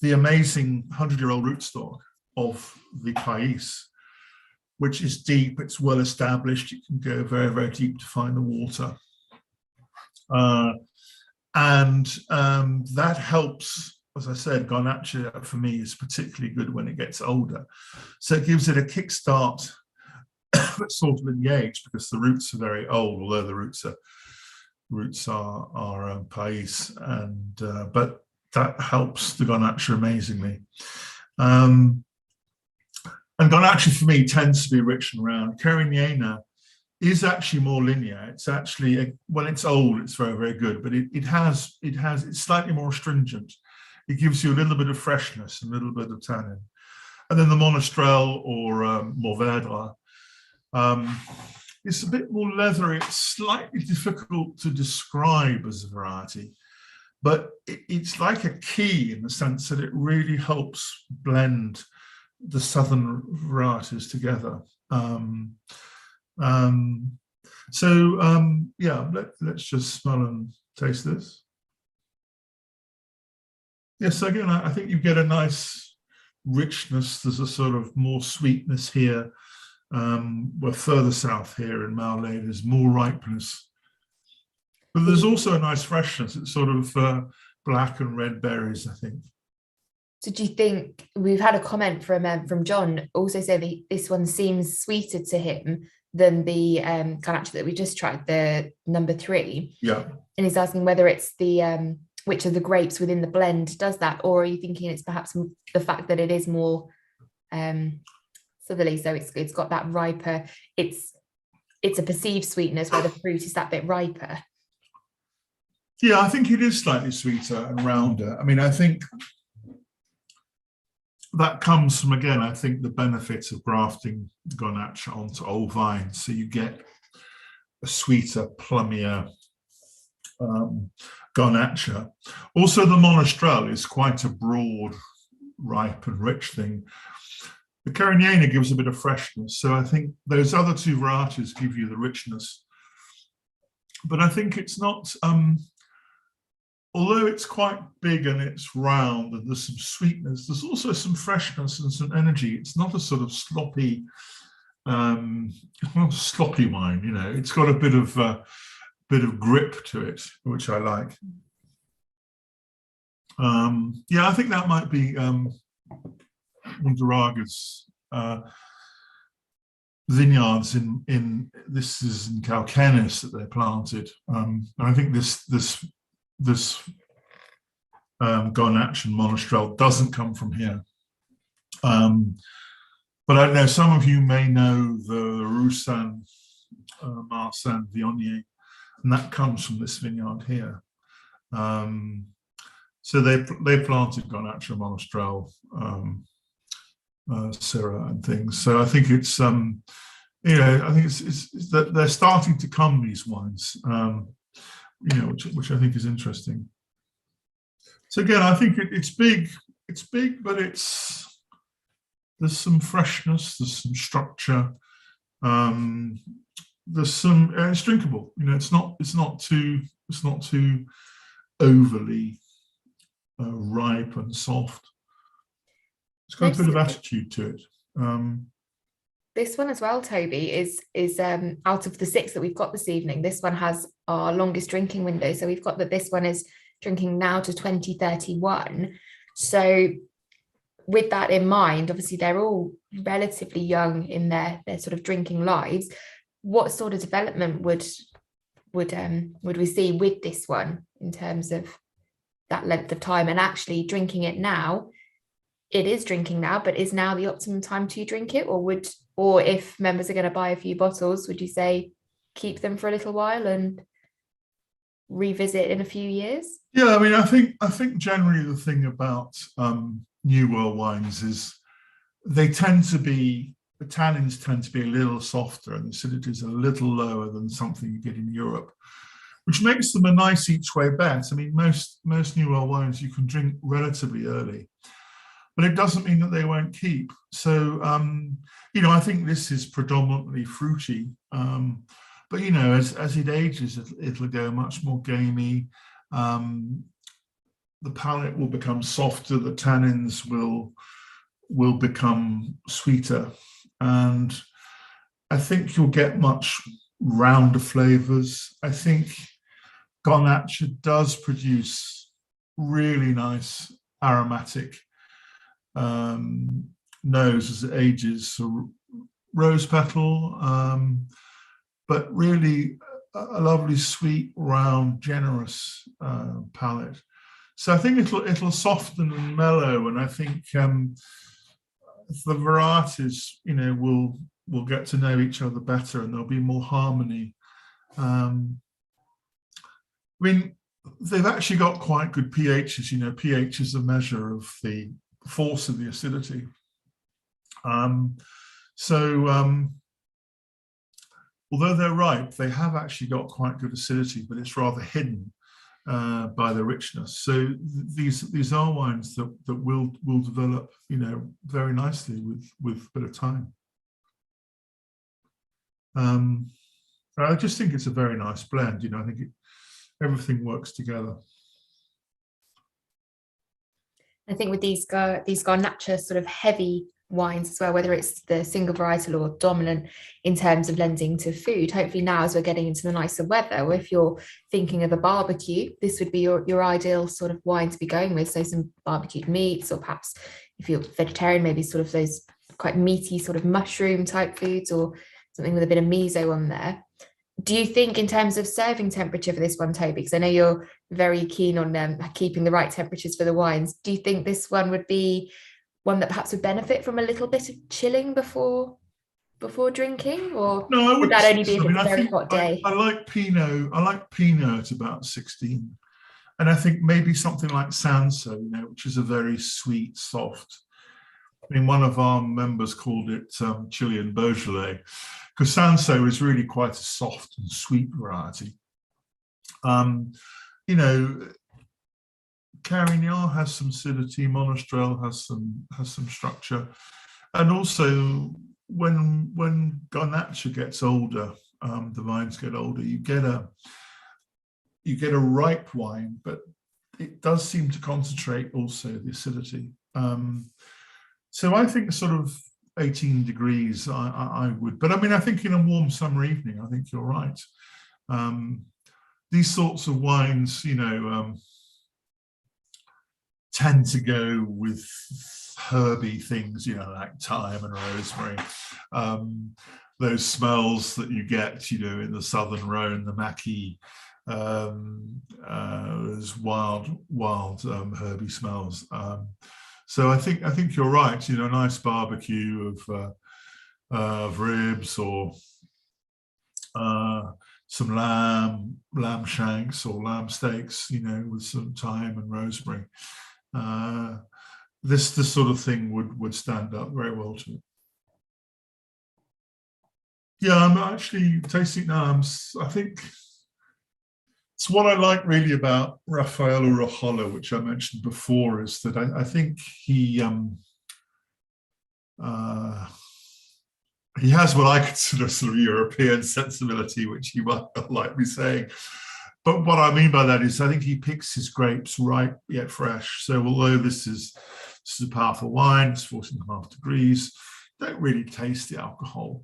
the amazing 100-year-old rootstock of the Pais, which is deep, it's well established, you can go very, very deep to find the water. That helps, as I said, Garnatxa for me is particularly good when it gets older. So it gives it a kickstart, sort of in the age, because the roots are very old, although the roots are Pais, but that helps the Garnatxa amazingly. And Garnatxa for me tends to be rich and round. Carinena is actually more linear. It's actually, when it's old, it's very, very good, but it's slightly more astringent. It gives you a little bit of freshness, a little bit of tannin. And then the Monastrell or Mourvèdre, it's a bit more leathery. It's slightly difficult to describe as a variety, but it's like a key in the sense that it really helps blend the southern varieties together. Let's just smell and taste this. Yes, again, I think you get a nice richness. There's a sort of more sweetness here. We're further south here in Maule, there's more ripeness. But there's also a nice freshness. It's sort of black and red berries, I think. So do you think, we've had a comment from John also say that this one seems sweeter to him than the Garnatxa that we just tried, the number 3. Yeah. And he's asking whether it's the which of the grapes within the blend does that, or are you thinking it's perhaps the fact that it is more southerly, so it's got that riper, it's a perceived sweetness where the fruit is that bit riper? Yeah, I think it is slightly sweeter and rounder. I mean, I think that comes from, again, I think the benefits of grafting Garnatxa onto old vines. So you get a sweeter, plummier Garnatxa. Also, the Monastrell is quite a broad, ripe and rich thing. The Carinena gives a bit of freshness. So I think those other 2 varieties give you the richness. But I think it's not, although it's quite big and it's round and there's some sweetness, there's also some freshness and some energy. It's not a sort of sloppy, it's not a sloppy wine, you know. It's got a bit of grip to it, which I like. Yeah, I think that might be Undurraga's vineyards in this is in Cauquen that they planted. And I think this Garnatxa and Monastrell doesn't come from here. But I don't know, some of you may know the Roussan Marsan Viognier, and that comes from this vineyard here. So they planted Garnatxa, Monastrell, Cerro and things. So I think it's I think it's that they're starting to come, these wines, which I think is interesting. So again, I think it's big, but there's some freshness, there's some structure, there's some, it's drinkable. It's not too overly ripe and soft. It's got a bit of attitude to it. This one as well, Toby, is out of the 6 that we've got this evening, this one has our longest drinking window. So we've got that this one is drinking now to 2031. So with that in mind, obviously they're all relatively young in their sort of drinking lives. What sort of development would we see with this one in terms of that length of time and actually drinking it now? It is drinking now, but is now the optimum time to drink it? Or if members are going to buy a few bottles, would you say keep them for a little while and revisit in a few years? Yeah, I mean, I think generally the thing about New World wines is the tannins tend to be a little softer and the acidity is a little lower than something you get in Europe, which makes them a nice each way bet. I mean, most New World wines you can drink relatively early, but it doesn't mean that they won't keep. So, I think this is predominantly fruity, But you know, as it ages, it'll go much more gamey. The palate will become softer. The tannins will become sweeter, and I think you'll get much rounder flavors. I think Garnatxa does produce really nice aromatic nose as it ages. So rose petal, but really a lovely, sweet, round, generous palate. So I think it'll soften and mellow, and I think the varieties, you know, will get to know each other better, and there'll be more harmony. I mean, they've actually got quite good pHs. You know, pH is a measure of the force of the acidity. Although they're ripe, they have actually got quite good acidity, but it's rather hidden by the richness. So these are wines that will develop, you know, very nicely with a bit of time. I just think it's a very nice blend. You know, I think everything works together. I think with these Garnatxa sort of heavy wines as well, whether it's the single varietal or dominant in terms of lending to food, hopefully now as we're getting into the nicer weather, or if you're thinking of a barbecue, this would be your ideal sort of wine to be going with. So some barbecued meats, or perhaps if you're vegetarian, maybe sort of those quite meaty sort of mushroom type foods, or something with a bit of miso on there. Do you think in terms of serving temperature for this one, Toby, because I know you're very keen on keeping the right temperatures for the wines, do you think this one would be one that perhaps would benefit from a little bit of chilling before drinking, or no, would that only be if it's a very hot day? I like Pinot. I like Pinot at about 16, and I think maybe something like Sanso, you know, which is a very sweet, soft. I mean, one of our members called it Chilean Beaujolais, because Sanso is really quite a soft and sweet variety. You know, Carignan has some acidity, Monastrell has some structure, and also when Garnatxa gets older, the vines get older, you get a ripe wine, but it does seem to concentrate also the acidity. So I think sort of 18 degrees, I would, but I mean, I think in a warm summer evening, I think you're right. These sorts of wines, you know, tend to go with herby things, you know, like thyme and rosemary. Those smells that you get, you know, in the southern Rhone, the maquis, those wild herby smells. So I think you're right. You know, a nice barbecue of ribs, or some lamb shanks or lamb steaks, you know, with some thyme and rosemary. This sort of thing would stand up very well to it. Yeah, I'm actually tasting now. I think it's what I like really about Raffaello Rojola, which I mentioned before, is that I think he has what I consider sort of European sensibility, which he might not like me saying. But what I mean by that is I think he picks his grapes ripe yet fresh. So although this is a powerful wine, it's 14.5 degrees, you don't really taste the alcohol.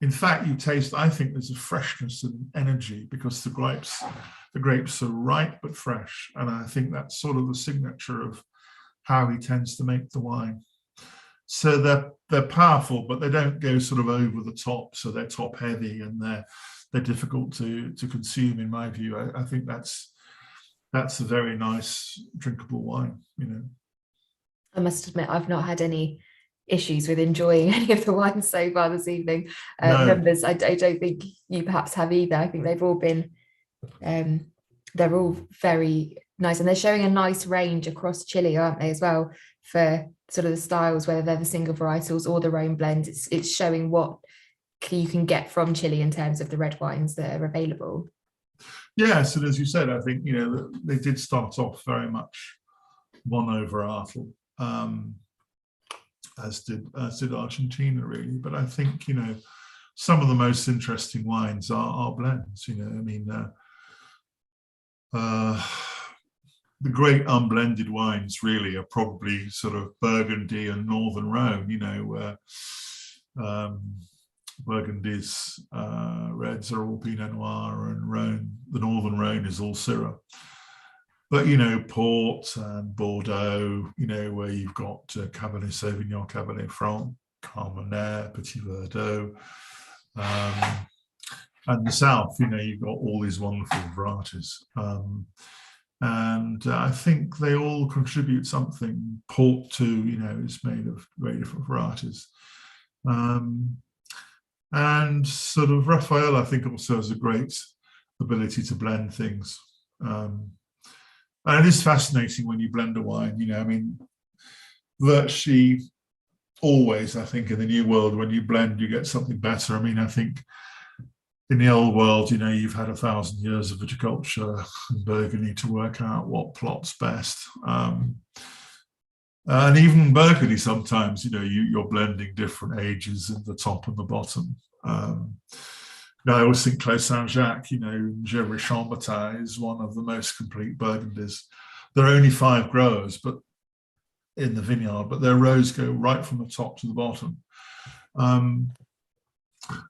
In fact, you taste, I think there's a freshness and energy because the grapes are ripe but fresh. And I think that's sort of the signature of how he tends to make the wine. So they're powerful, but they don't go sort of over the top. So they're top heavy, and they're difficult to consume, in my view. I think that's a very nice drinkable wine, you know. I must admit, I've not had any issues with enjoying any of the wines so far this evening. No. Members, I don't think you perhaps have either. I think they've all been, they're all very nice, and they're showing a nice range across Chile, aren't they, as well, for sort of the styles, whether they're the single varietals or the Rhone blend. It's showing what you can get from Chile in terms of the red wines that are available. Yes, and as you said, I think, you know, they did start off very much mono-varietal, as did Argentina, really. But I think, you know, some of the most interesting wines are blends. You know, I mean, the great unblended wines really are probably sort of Burgundy and Northern Rhone. You know, Burgundy's reds are all Pinot Noir, and Rhone, the Northern Rhone, is all Syrah. But, you know, Port and Bordeaux, you know, where you've got Cabernet Sauvignon, Cabernet Franc, Carmenere, Petit Verdot, and the South, you know, you've got all these wonderful varieties. And I think they all contribute something. Port too, you know, is made of very different varieties. And sort of Raphael, I think, also has a great ability to blend things. And it is fascinating when you blend a wine, you know, I mean, virtually always, I think, in the new world, when you blend, you get something better. I mean, I think in the old world, you know, you've had 1,000 years of viticulture and Burgundy to work out what plot's best. And even Burgundy, sometimes, you know, you're blending different ages at the top and the bottom. I always think Clos Saint-Jacques, you know, Gevrey Chambertin is one of the most complete Burgundies. There are only 5 growers, but in the vineyard, but their rows go right from the top to the bottom.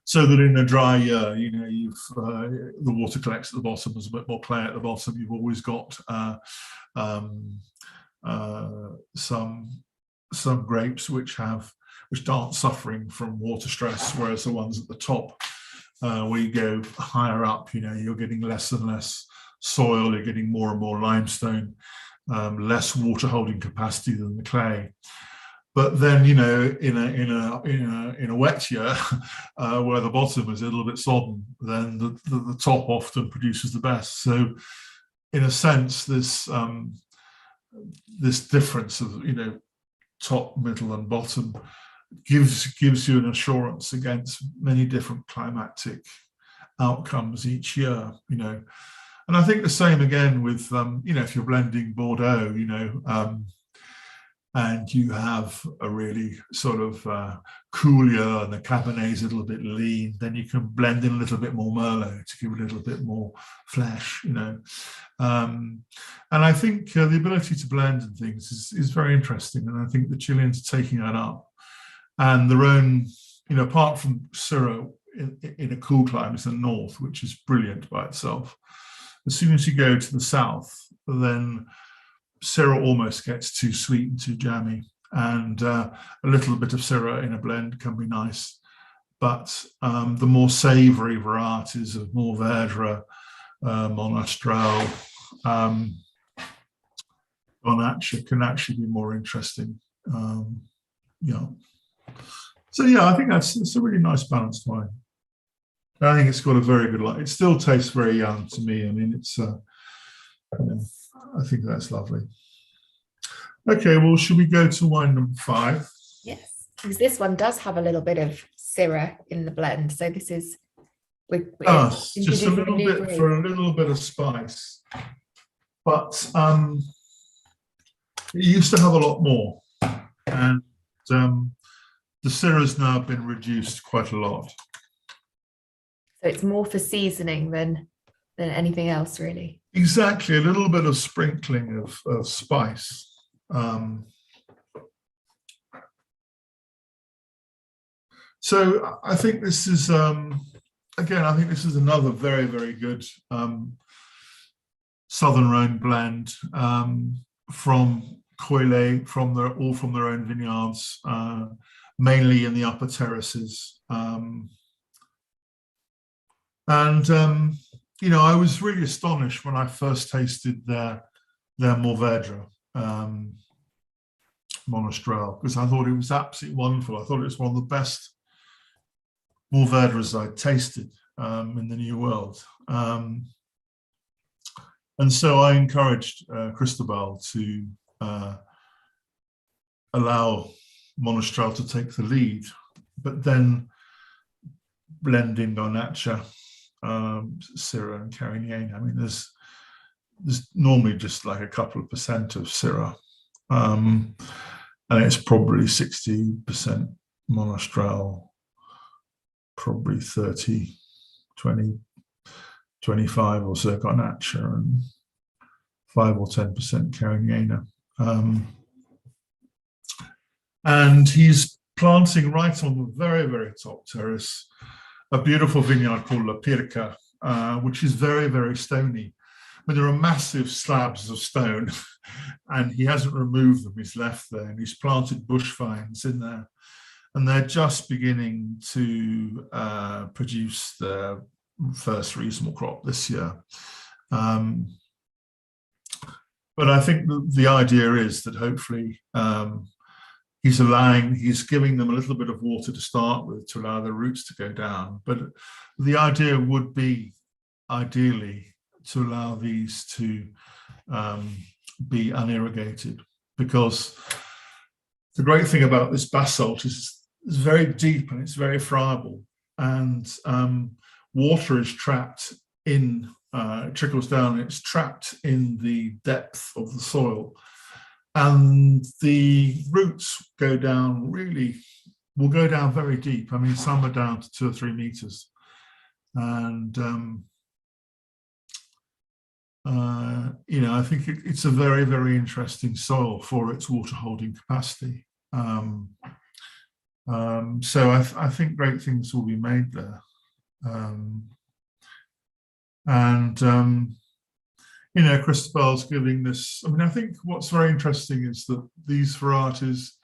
So that in a dry year, you know, you've the water collects at the bottom, there's a bit more clay at the bottom. You've always got some grapes which aren't suffering from water stress, whereas the ones at the top, where you go higher up, you know, you're getting less and less soil, you're getting more and more limestone, less water holding capacity than the clay. But then, you know, in a wet year, where the bottom is a little bit sodden, then the top often produces the best. So, in a sense, this difference of, you know, top, middle, and bottom gives you an assurance against many different climatic outcomes each year, you know. And I think the same again with, you know, if you're blending Bordeaux, you know, and you have a really sort of cool year and the Cabernet is a little bit lean, then you can blend in a little bit more Merlot to give a little bit more flesh, you know. And I think the ability to blend and things is very interesting. And I think the Chileans are taking that up. And their own, you know, apart from Cerro in a cool climate in the north, which is brilliant by itself, as soon as you go to the south, then Cerro almost gets too sweet and too jammy. And a little bit of Cerro in a blend can be nice. But the more savoury varieties of Mourvèdre, Monastrell, Garnatxa can actually be more interesting. Yeah. So yeah, I think it's a really nice balanced wine. I think it's got a very good light. It still tastes very young to me. I mean, it's, you know, I think that's lovely. Okay, well, should we go to wine number 5? Yes, because this one does have a little bit of Syrah in the blend. So this is just a little bit for a little bit of spice, but it used to have a lot more, and the Syrah's now been reduced quite a lot. So it's more for seasoning than anything else, really. Exactly, a little bit of sprinkling of spice. So I think this is, again, I think this is another very, very good Southern Rhone blend from Koyle, all from their own vineyards, mainly in the upper terraces. You know, I was really astonished when I first tasted their Mourvèdre Monastrell, because I thought it was absolutely wonderful. I thought it was one of the best Mourvèdres I'd tasted in the New World. And so I encouraged Cristobal to allow Monastrell to take the lead, but then blend in Garnatxa, Syrah and Carinena. I mean, there's normally just like a couple of percent of Syrah, and it's probably 60% Monastrell, probably 30, 20, 25 or so Garnatxa and 5 or 10% Carinena. And he's planting right on the very, very top terrace a beautiful vineyard called La Pirca, which is very, very stony. I mean, there are massive slabs of stone and he hasn't removed them, he's left there, and he's planted bush vines in there. And they're just beginning to produce their first reasonable crop this year. But I think the idea is that hopefully he's giving them a little bit of water to start with to allow the roots to go down. But the idea would be, ideally, to allow these to be unirrigated, because the great thing about this basalt is it's very deep and it's very friable, and water is trapped in, it trickles down, it's trapped in the depth of the soil. And the roots will go down very deep. I mean, some are down to 2 or 3 meters. And, I think it's a very, very interesting soil for its water holding capacity. So I think great things will be made there. Cristobal's giving this, I mean, I think what's very interesting is that these varieties,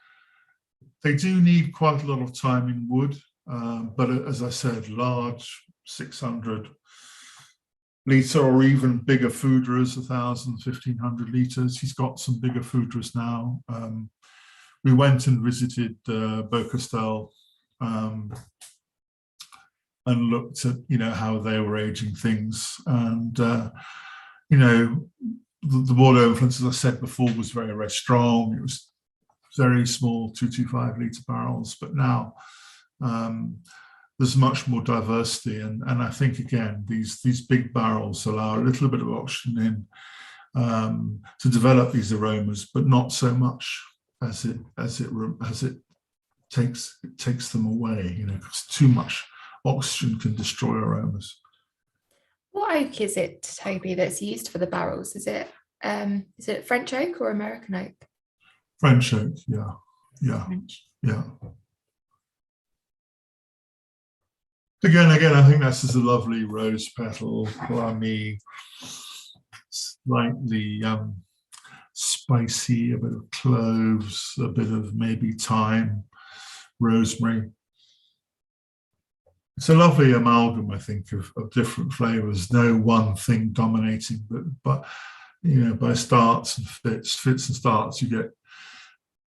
they do need quite a lot of time in wood, but as I said, large 600 litre or even bigger foudres, 1,000, 1,500 litres. He's got some bigger foudres now. We went and visited Beaucastel and looked at, how they were aging things. And, the Bordeaux influence, as I said before, was very, very strong. It was very small 225 litre barrels, but now there's much more diversity. And I think, again, these big barrels allow a little bit of oxygen in to develop these aromas, but not so much as it takes them away, because too much oxygen can destroy aromas. What oak is it, Toby, that's used for the barrels? Is it French oak or American oak? French oak, yeah. French. Yeah. Again, I think this is a lovely rose petal, plummy, slightly spicy, a bit of cloves, a bit of maybe thyme, rosemary. It's a lovely amalgam, I think, of different flavors. No one thing dominating, but by starts and fits and starts, you get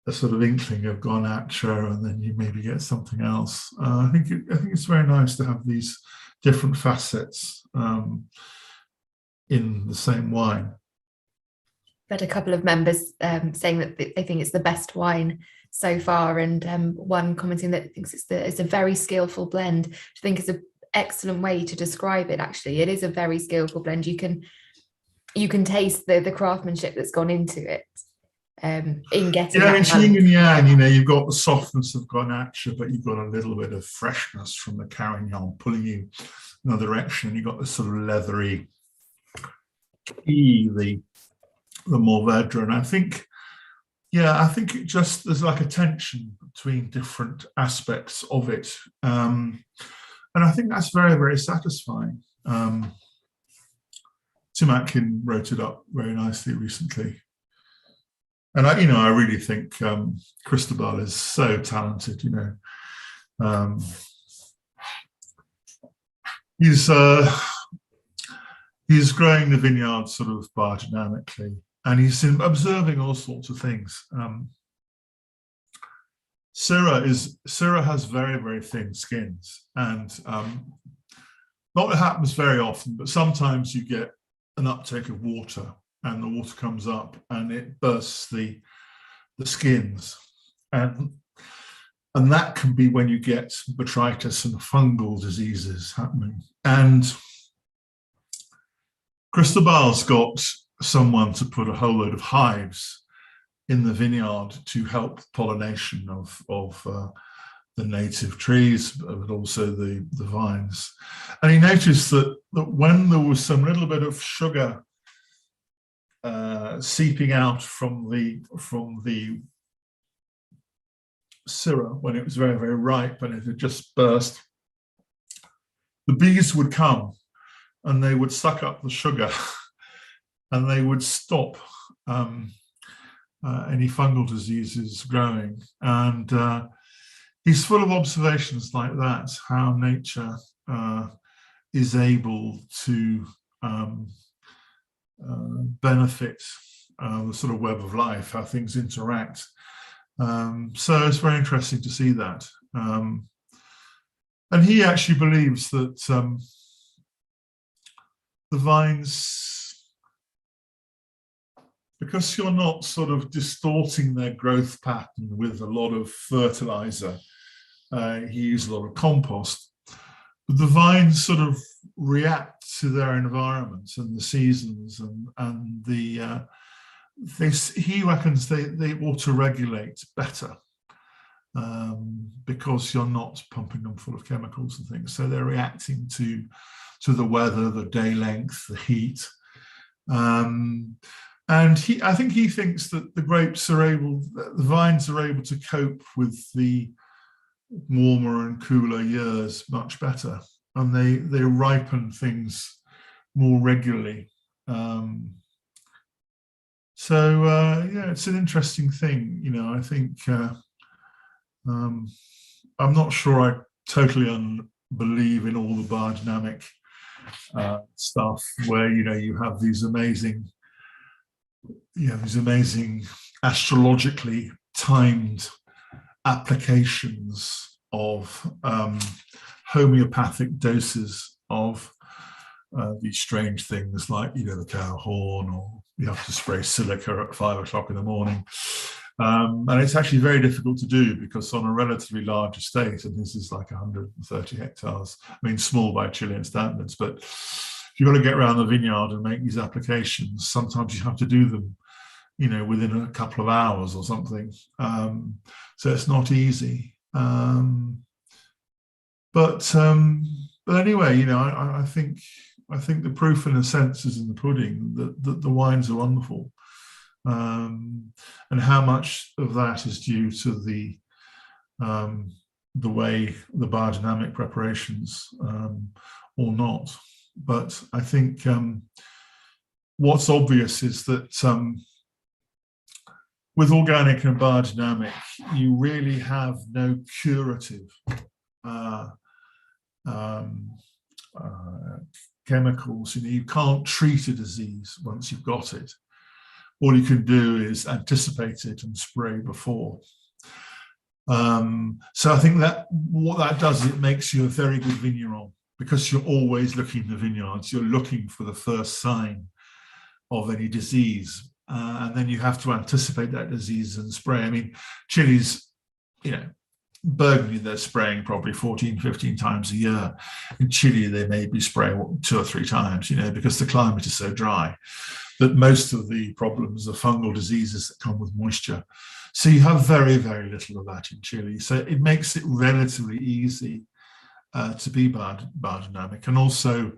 a sort of inkling of Garnatxa, and then you maybe get something else. I think it's very nice to have these different facets in the same wine. But a couple of members saying that they think it's the best wine so far, and one commenting that thinks it's a very skillful blend, which I think is an excellent way to describe it. Actually, it is a very skillful blend. You can taste the craftsmanship that's gone into it in getting. Yeah, it's yin and yang. You've got the softness of Garnatxa, but you've got a little bit of freshness from the Carignan pulling you in another direction. You've got this sort of leathery, the Mourvèdre, and I think it just, there's like a tension between different aspects of it. And I think that's very, very satisfying. Tim Atkin wrote it up very nicely recently. And I really think Cristobal is so talented, He's growing the vineyard sort of biodynamically, and he's observing all sorts of things. Cerro has very, very thin skins, and not that happens very often, but sometimes you get an uptake of water, and the water comes up and it bursts the skins, and that can be when you get botrytis and fungal diseases happening. And Cristobal's got someone to put a whole load of hives in the vineyard to help pollination of native trees, but also the vines. And he noticed that when there was some little bit of sugar seeping out from the Cerro, when it was very, very ripe and it had just burst, the bees would come and they would suck up the sugar and they would stop any fungal diseases growing. And he's full of observations like that, how nature is able to benefit the sort of web of life, how things interact. So it's very interesting to see that. And he actually believes that the vines, because you're not sort of distorting their growth pattern with a lot of fertilizer, he used a lot of compost, but the vines sort of react to their environment and the seasons, and he reckons they auto-regulate better because you're not pumping them full of chemicals and things. So they're reacting to the weather, the day length, the heat. And I think he thinks that the vines are able to cope with the warmer and cooler years much better, and they ripen things more regularly. Yeah, it's an interesting thing. I think I'm not sure I totally believe in all the biodynamic stuff where you have these amazing astrologically timed applications of homeopathic doses of these strange things like the cow horn, or you have to spray silica at 5 o'clock in the morning. And it's actually very difficult to do because on a relatively large estate, and this is like 130 hectares, I mean, small by Chilean standards, but if you've got to get around the vineyard and make these applications, sometimes you have to do them, within a couple of hours or something. So it's not easy. But anyway, I think the proof in a sense is in the pudding that the wines are wonderful. And how much of that is due to the way the biodynamic preparations or not. But I think what's obvious is that with organic and biodynamic, you really have no curative chemicals. You can't treat a disease once you've got it. All you can do is anticipate it and spray before. So I think that what that does is it makes you a very good vigneron, because you're always looking in the vineyards. You're looking for the first sign of any disease, and then you have to anticipate that disease and spray. I mean, Chile's, Burgundy, they're spraying probably 14, 15 times a year. In Chile, they may be spraying 2 or 3 times, because the climate is so dry that most of the problems are fungal diseases that come with moisture. So you have very, very little of that in Chile. So it makes it relatively easy to be biodynamic. And also,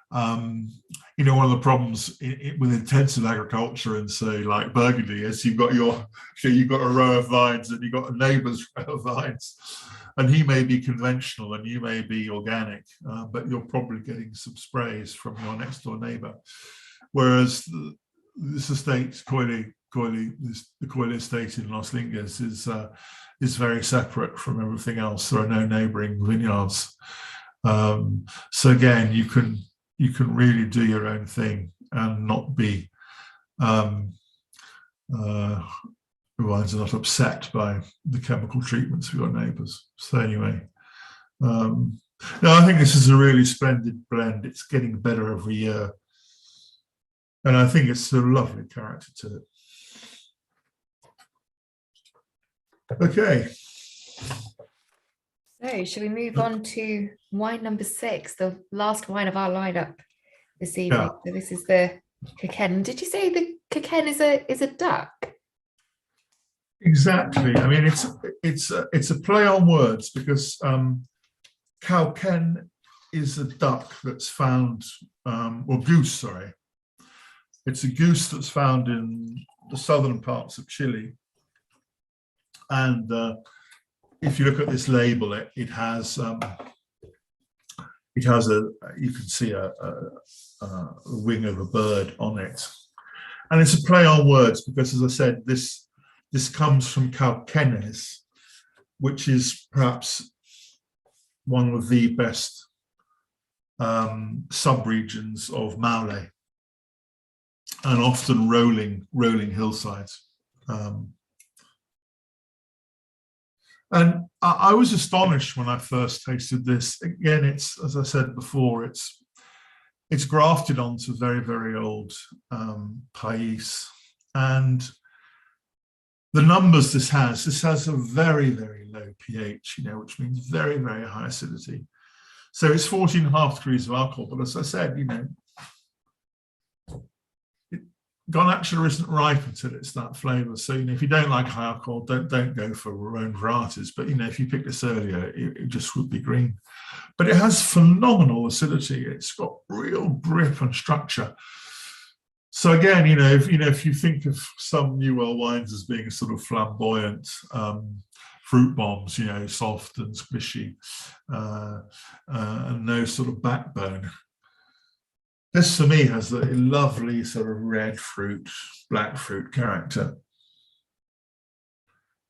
one of the problems with intensive agriculture and say like Burgundy is you've got a row of vines and you've got a neighbour's row of vines, and he may be conventional and you may be organic, but you're probably getting some sprays from your next door neighbour. Whereas this estate, the Koyle estate in Los Lingas is very separate from everything else. There are no neighbouring vineyards. So again, you can really do your own thing and not be vines are not upset by the chemical treatments of your neighbours. So anyway, no, I think this is a really splendid blend. It's getting better every year. And I think it's a lovely character to it. Okay. So should we move on to wine number 6, the last wine of our lineup this evening? Yeah. So this is the Cauquen. Did you say the Cauquen is a duck? Exactly. I mean, it's a play on words because Cauquen is a duck that's found, or goose, sorry. It's a goose that's found in the southern parts of Chile. And if you look at this label, it has you can see a wing of a bird on it. And it's a play on words because, as I said, this comes from Cauquenes, which is perhaps one of the best subregions of Maule, and often rolling hillsides. And I was astonished when I first tasted this. Again, it's, as I said before, it's grafted onto very, very old pais. And the numbers this has a very, very low pH, which means very, very high acidity. So it's 14.5 degrees of alcohol. But as I said, Garnatxa isn't ripe until it's that flavour. So, if you don't like high alcohol, don't go for Rhone varieties. But, if you picked this earlier, it just would be green. But it has phenomenal acidity. It's got real grip and structure. So again, if you think of some New World wines as being sort of flamboyant fruit bombs, soft and squishy, and no sort of backbone. This, for me, has a lovely sort of red fruit, black fruit character.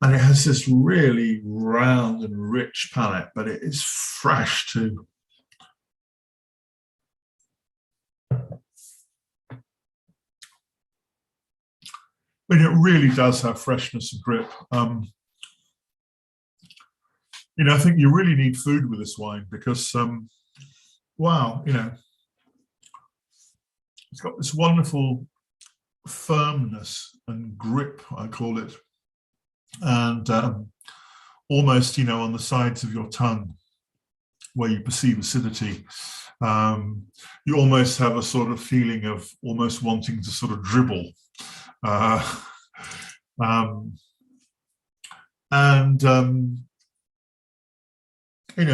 And it has this really round and rich palate, but it is fresh too. I mean, it really does have freshness and grip. I think you really need food with this wine because, wow, it's got this wonderful firmness and grip, I call it, and almost, on the sides of your tongue where you perceive acidity, you almost have a sort of feeling of almost wanting to sort of dribble.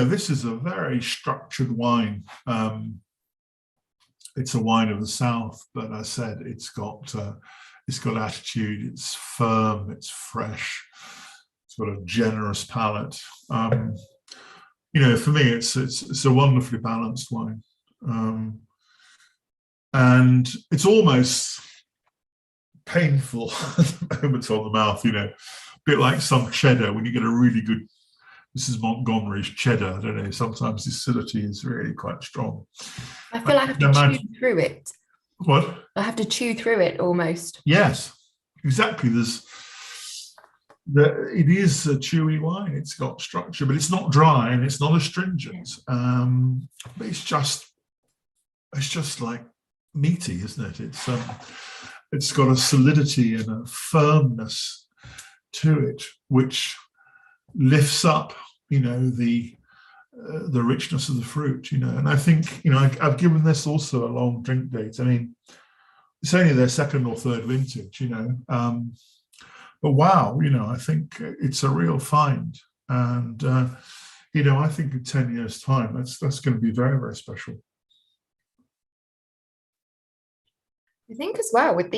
This is a very structured wine. It's a wine of the South, but as I said, it's got attitude. It's firm. It's fresh. It's got a generous palate. For me, it's a wonderfully balanced wine, and it's almost painful at the moment on the mouth. A bit like some cheddar when you get a really good. This is Montgomery's cheddar. I don't know. Sometimes the acidity is really quite strong. I feel I have to chew through it. What? I have to chew through it almost. Yes, exactly. It is a chewy wine. It's got structure, but it's not dry and it's not astringent. But it's just like meaty, isn't it? It's got a solidity and a firmness to it, which lifts up, the richness of the fruit, and I think, I've given this also a long drink date. I mean, it's only their second or third vintage, but wow, I think it's a real find. And, I think in 10 years' time, that's going to be very, very special. I think as well with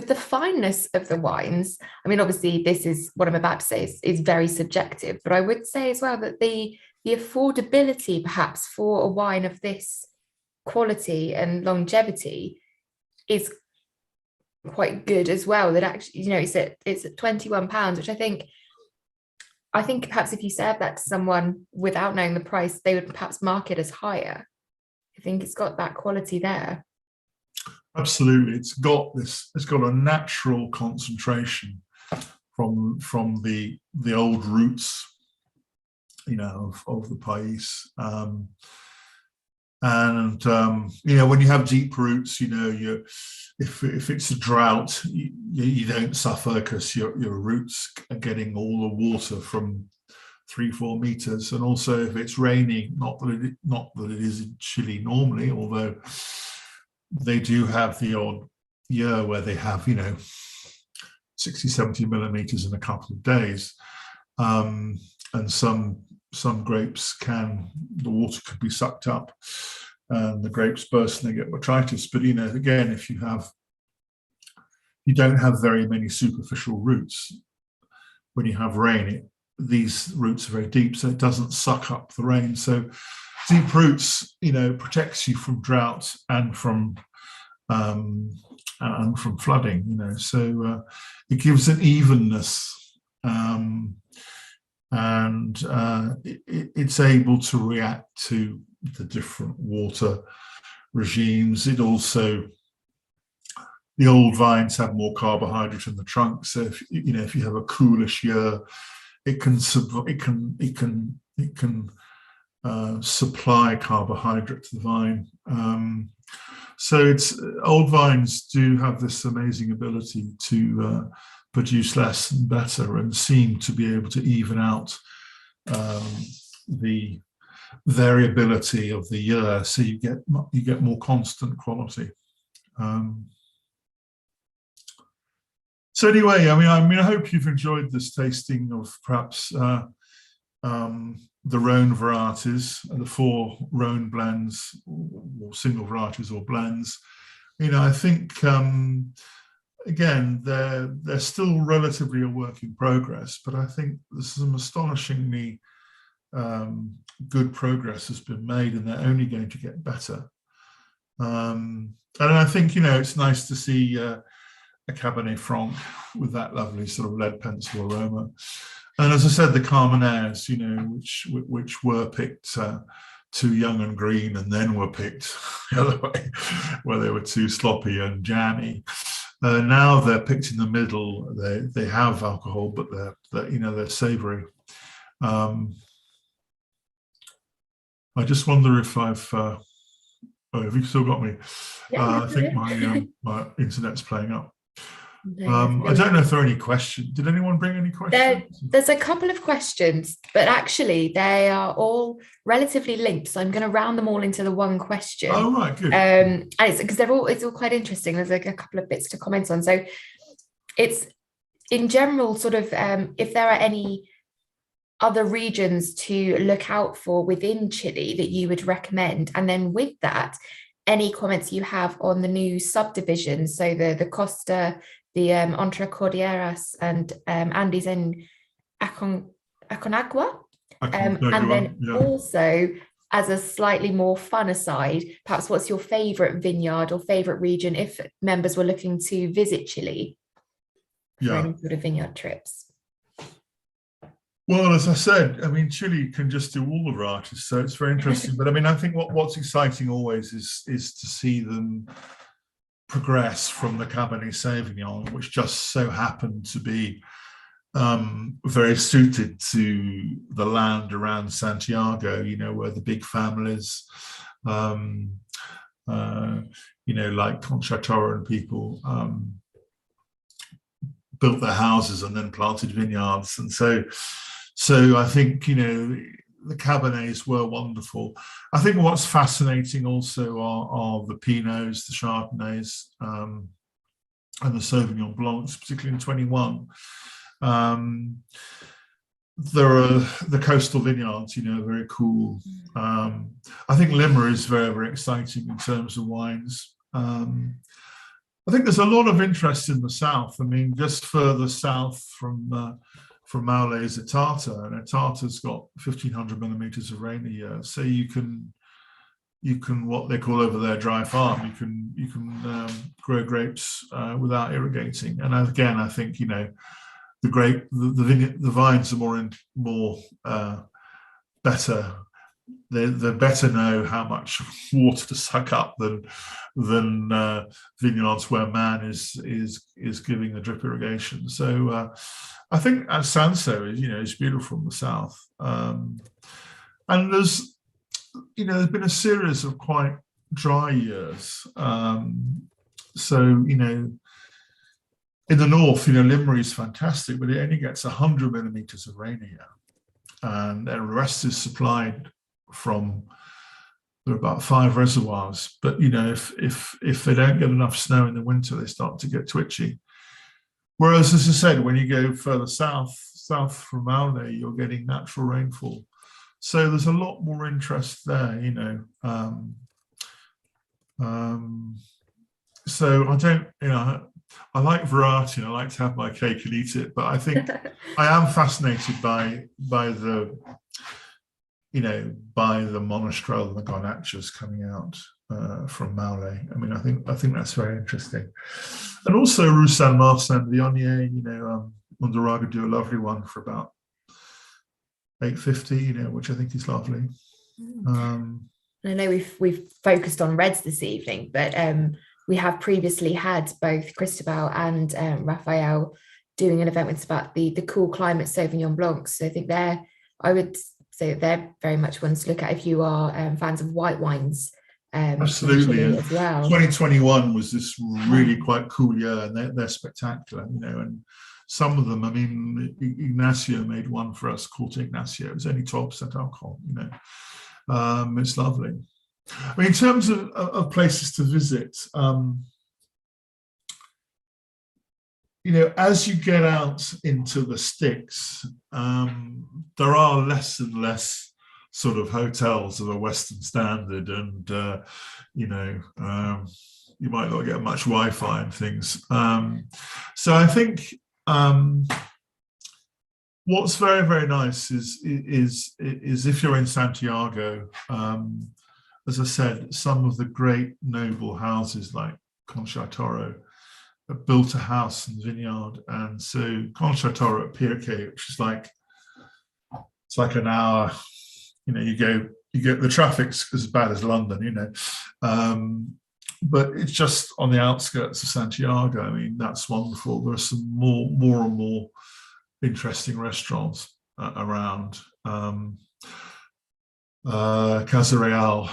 the fineness of the wines, I mean, obviously this is what I'm about to say is very subjective, but I would say as well that the affordability perhaps for a wine of this quality and longevity is quite good as well. That actually, it's at £21, which I think perhaps if you serve that to someone without knowing the price, they would perhaps mark it as higher. I think it's got that quality there. Absolutely, it's got a natural concentration from the old roots, of the pais, when you have deep roots, if it's a drought, you don't suffer because your roots are getting all the water from 3-4 meters, and also if it's raining, not that it is in Chile normally, although they do have the odd year where they have, 60, 70 millimeters in a couple of days. And some grapes the water could be sucked up and the grapes burst and they get botrytis. But, again, if you don't have very many superficial roots, when you have rain, these roots are very deep, so it doesn't suck up the rain. So deep roots, protects you from drought and from flooding. So it gives an evenness, and it's able to react to the different water regimes. It also, the old vines have more carbohydrate in the trunk, so if you have a coolish year, it can supply carbohydrate to the vine. So old vines do have this amazing ability to produce less and better, and seem to be able to even out the variability of the year, so you get more constant quality. So anyway, I hope you've enjoyed this tasting of perhaps the Rhone varieties, the 4 Rhone blends, or single varieties or blends. I think again they're still relatively a work in progress, but I think there's some astonishingly good progress has been made, and they're only going to get better. And I think it's nice to see a Cabernet Franc with that lovely sort of lead pencil aroma. And as I said, the Carmeneres, which were picked too young and green, and then were picked the other way, where they were too sloppy and jammy. Now they're picked in the middle. They have alcohol, but they're savoury. I just wonder if I've. Have you still got me? Yeah, I think my internet's playing up. no, I don't know if there are any questions. Did anyone bring any questions? There's a couple of questions, but actually they are all relatively linked. So I'm going to round them all into the one question. Oh, right, good. And it's because it's all quite interesting. There's like a couple of bits to comment on. So it's in general sort of if there are any other regions to look out for within Chile that you would recommend, and then with that, any comments you have on the new subdivisions, so the Costa, the Entre Cordilleras, and Andes and Aconcagua, and then also, as a slightly more fun aside, perhaps what's your favorite vineyard or favorite region if members were looking to visit Chile for any sort of vineyard trips? Well, as I said, Chile can just do all the varieties, so it's very interesting. But I think what's exciting always is to see them progress from the Cabernet Sauvignon, which just so happened to be very suited to the land around Santiago, where the big families, like Colchagua and people built their houses and then planted vineyards. And so I think, the Cabernets were wonderful. I think what's fascinating also are the Pinots, the Chardonnays, and the Sauvignon Blancs, particularly in 21. There are the coastal vineyards, very cool. I think Lima is very, very exciting in terms of wines. I think there's a lot of interest in the south. Just further south from Maule is Etata, and Etata's got 1,500 millimeters of rain a year. So you can what they call over there dry farm. You can grow grapes without irrigating. And again, I think the vines are more better. They better know how much water to suck up than vineyards where man is giving the drip irrigation. So I think Sanso is beautiful from the south, and there's been a series of quite dry years. So in the north, Limerick is fantastic, but it only gets 100 millimeters of rain a year, and the rest is supplied from, there are about 5 reservoirs. But if they don't get enough snow in the winter, they start to get twitchy. Whereas, as I said, when you go further south from Maule, you're getting natural rainfall. So there's a lot more interest there, you know. So I don't, you know, I like variety and I like to have my cake and eat it, but I think I am fascinated by the, you know, by the Monastrell and the Garnatxas coming out from Maule. I mean, I think that's very interesting. And also Roussel Marsan, Viognier, you know, Undurraga do a lovely one for about $8.50, you know, which I think is lovely. I know we've focused on reds this evening, but we have previously had both Cristobal and Raphael doing an event with us about the cool climate Sauvignon Blancs. So I think I would say they're very much ones to look at if you are fans of white wines. Absolutely, as well. 2021 was this really quite cool year, and they're spectacular, you know. And some of them, I mean, Ignacio made one for us called Ignacio. It was only 12% alcohol, you know. It's lovely. I mean, in terms of places to visit, you know, as you get out into the sticks, there are less and less sort of hotels of a Western standard, and you know, you might not get much Wi-Fi and things. So I think what's very, very nice is if you're in Santiago, as I said, some of the great noble houses like Concha built a house and vineyard, and so Concha at Pirque, which is like, it's like an hour. You know, you get the traffic's as bad as London, you know, but it's just on the outskirts of Santiago. I mean, that's wonderful. There are some more and more interesting restaurants around. Casa Real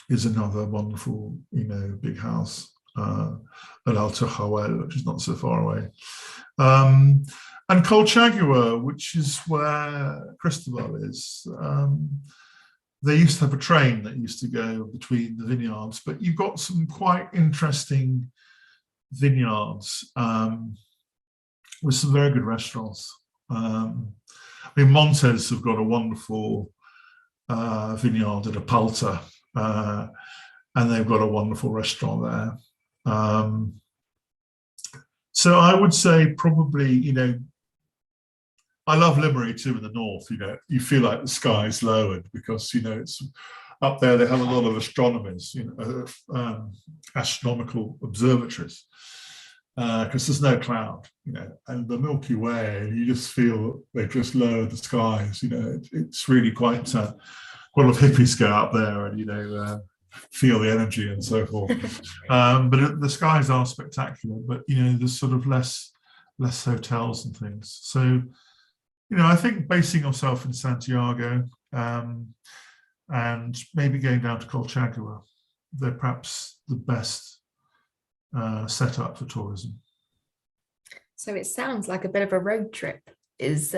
is another wonderful, you know, big house. Alto, which is not so far away. And Colchagua, which is where Cristobal is. They used to have a train that used to go between the vineyards, but you've got some quite interesting vineyards with some very good restaurants. I mean, Montes have got a wonderful vineyard at Apalta, and they've got a wonderful restaurant there. So I would say probably, you know, I love Limerick too in the north. You know, you feel like the sky's lowered because, you know, it's up there. They have a lot of astronomers, you know, astronomical observatories, because there's no cloud, you know, and the Milky Way. You just feel they just lowered the skies. You know, it's really quite a lot of hippies go up there and, you know, feel the energy and so forth. But the skies are spectacular. But, you know, there's sort of less hotels and things. So, you know, I think basing yourself in Santiago and maybe going down to Colchagua, they're perhaps the best setup for tourism. So it sounds like a bit of a road trip is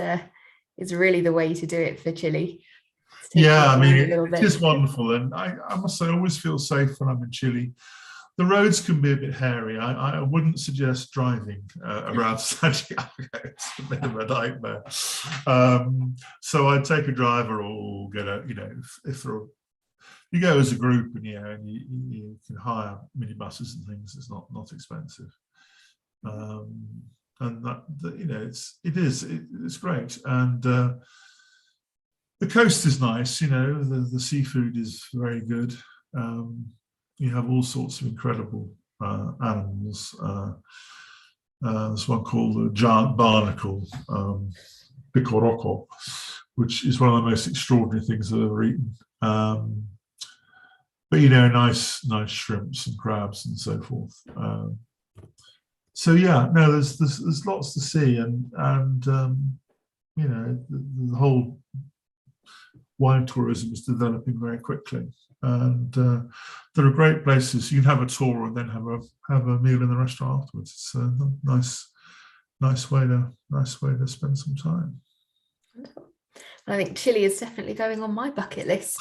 really the way to do it for Chile. Yeah, I mean, it is wonderful, and I must say, I always feel safe when I'm in Chile. The roads can be a bit hairy. I wouldn't suggest driving around Santiago. It's a bit of a nightmare. So I'd take a driver or get a, you know, if you go as a group and, you know, and you can hire minibuses and things, it's not expensive. And that, you know, it's great. And the coast is nice, you know, the seafood is very good. You have all sorts of incredible animals. There's one called the giant barnacle, Picoroco, which is one of the most extraordinary things I've ever eaten. But, you know, nice shrimps and crabs and so forth. So yeah, no, there's lots to see, and you know, the whole wine tourism is developing very quickly, and there are great places. You can have a tour and then have a meal in the restaurant afterwards. It's a nice way to spend some time. I think Chile is definitely going on my bucket list,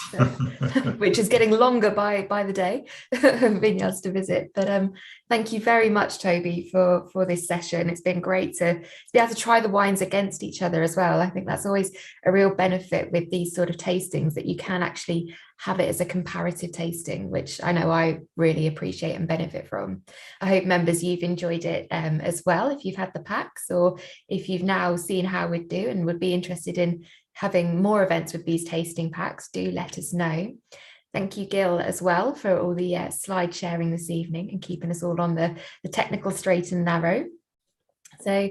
which is getting longer by the day, vineyards to visit. But thank you very much, Toby, for this session. It's been great to be able to try the wines against each other as well. I think that's always a real benefit with these sort of tastings, that you can actually have it as a comparative tasting, which I know I really appreciate and benefit from. I hope, members, you've enjoyed it as well, if you've had the packs, or if you've now seen how we do and would be interested in having more events with these tasting packs, do let us know. Thank you, Gil, as well, for all the slide sharing this evening and keeping us all on the technical straight and narrow. So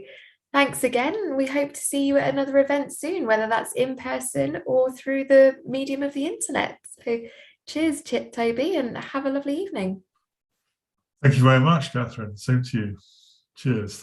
thanks again. We hope to see you at another event soon, whether that's in person or through the medium of the internet. So cheers, Toby, and have a lovely evening. Thank you very much, Catherine. Same to you. Cheers.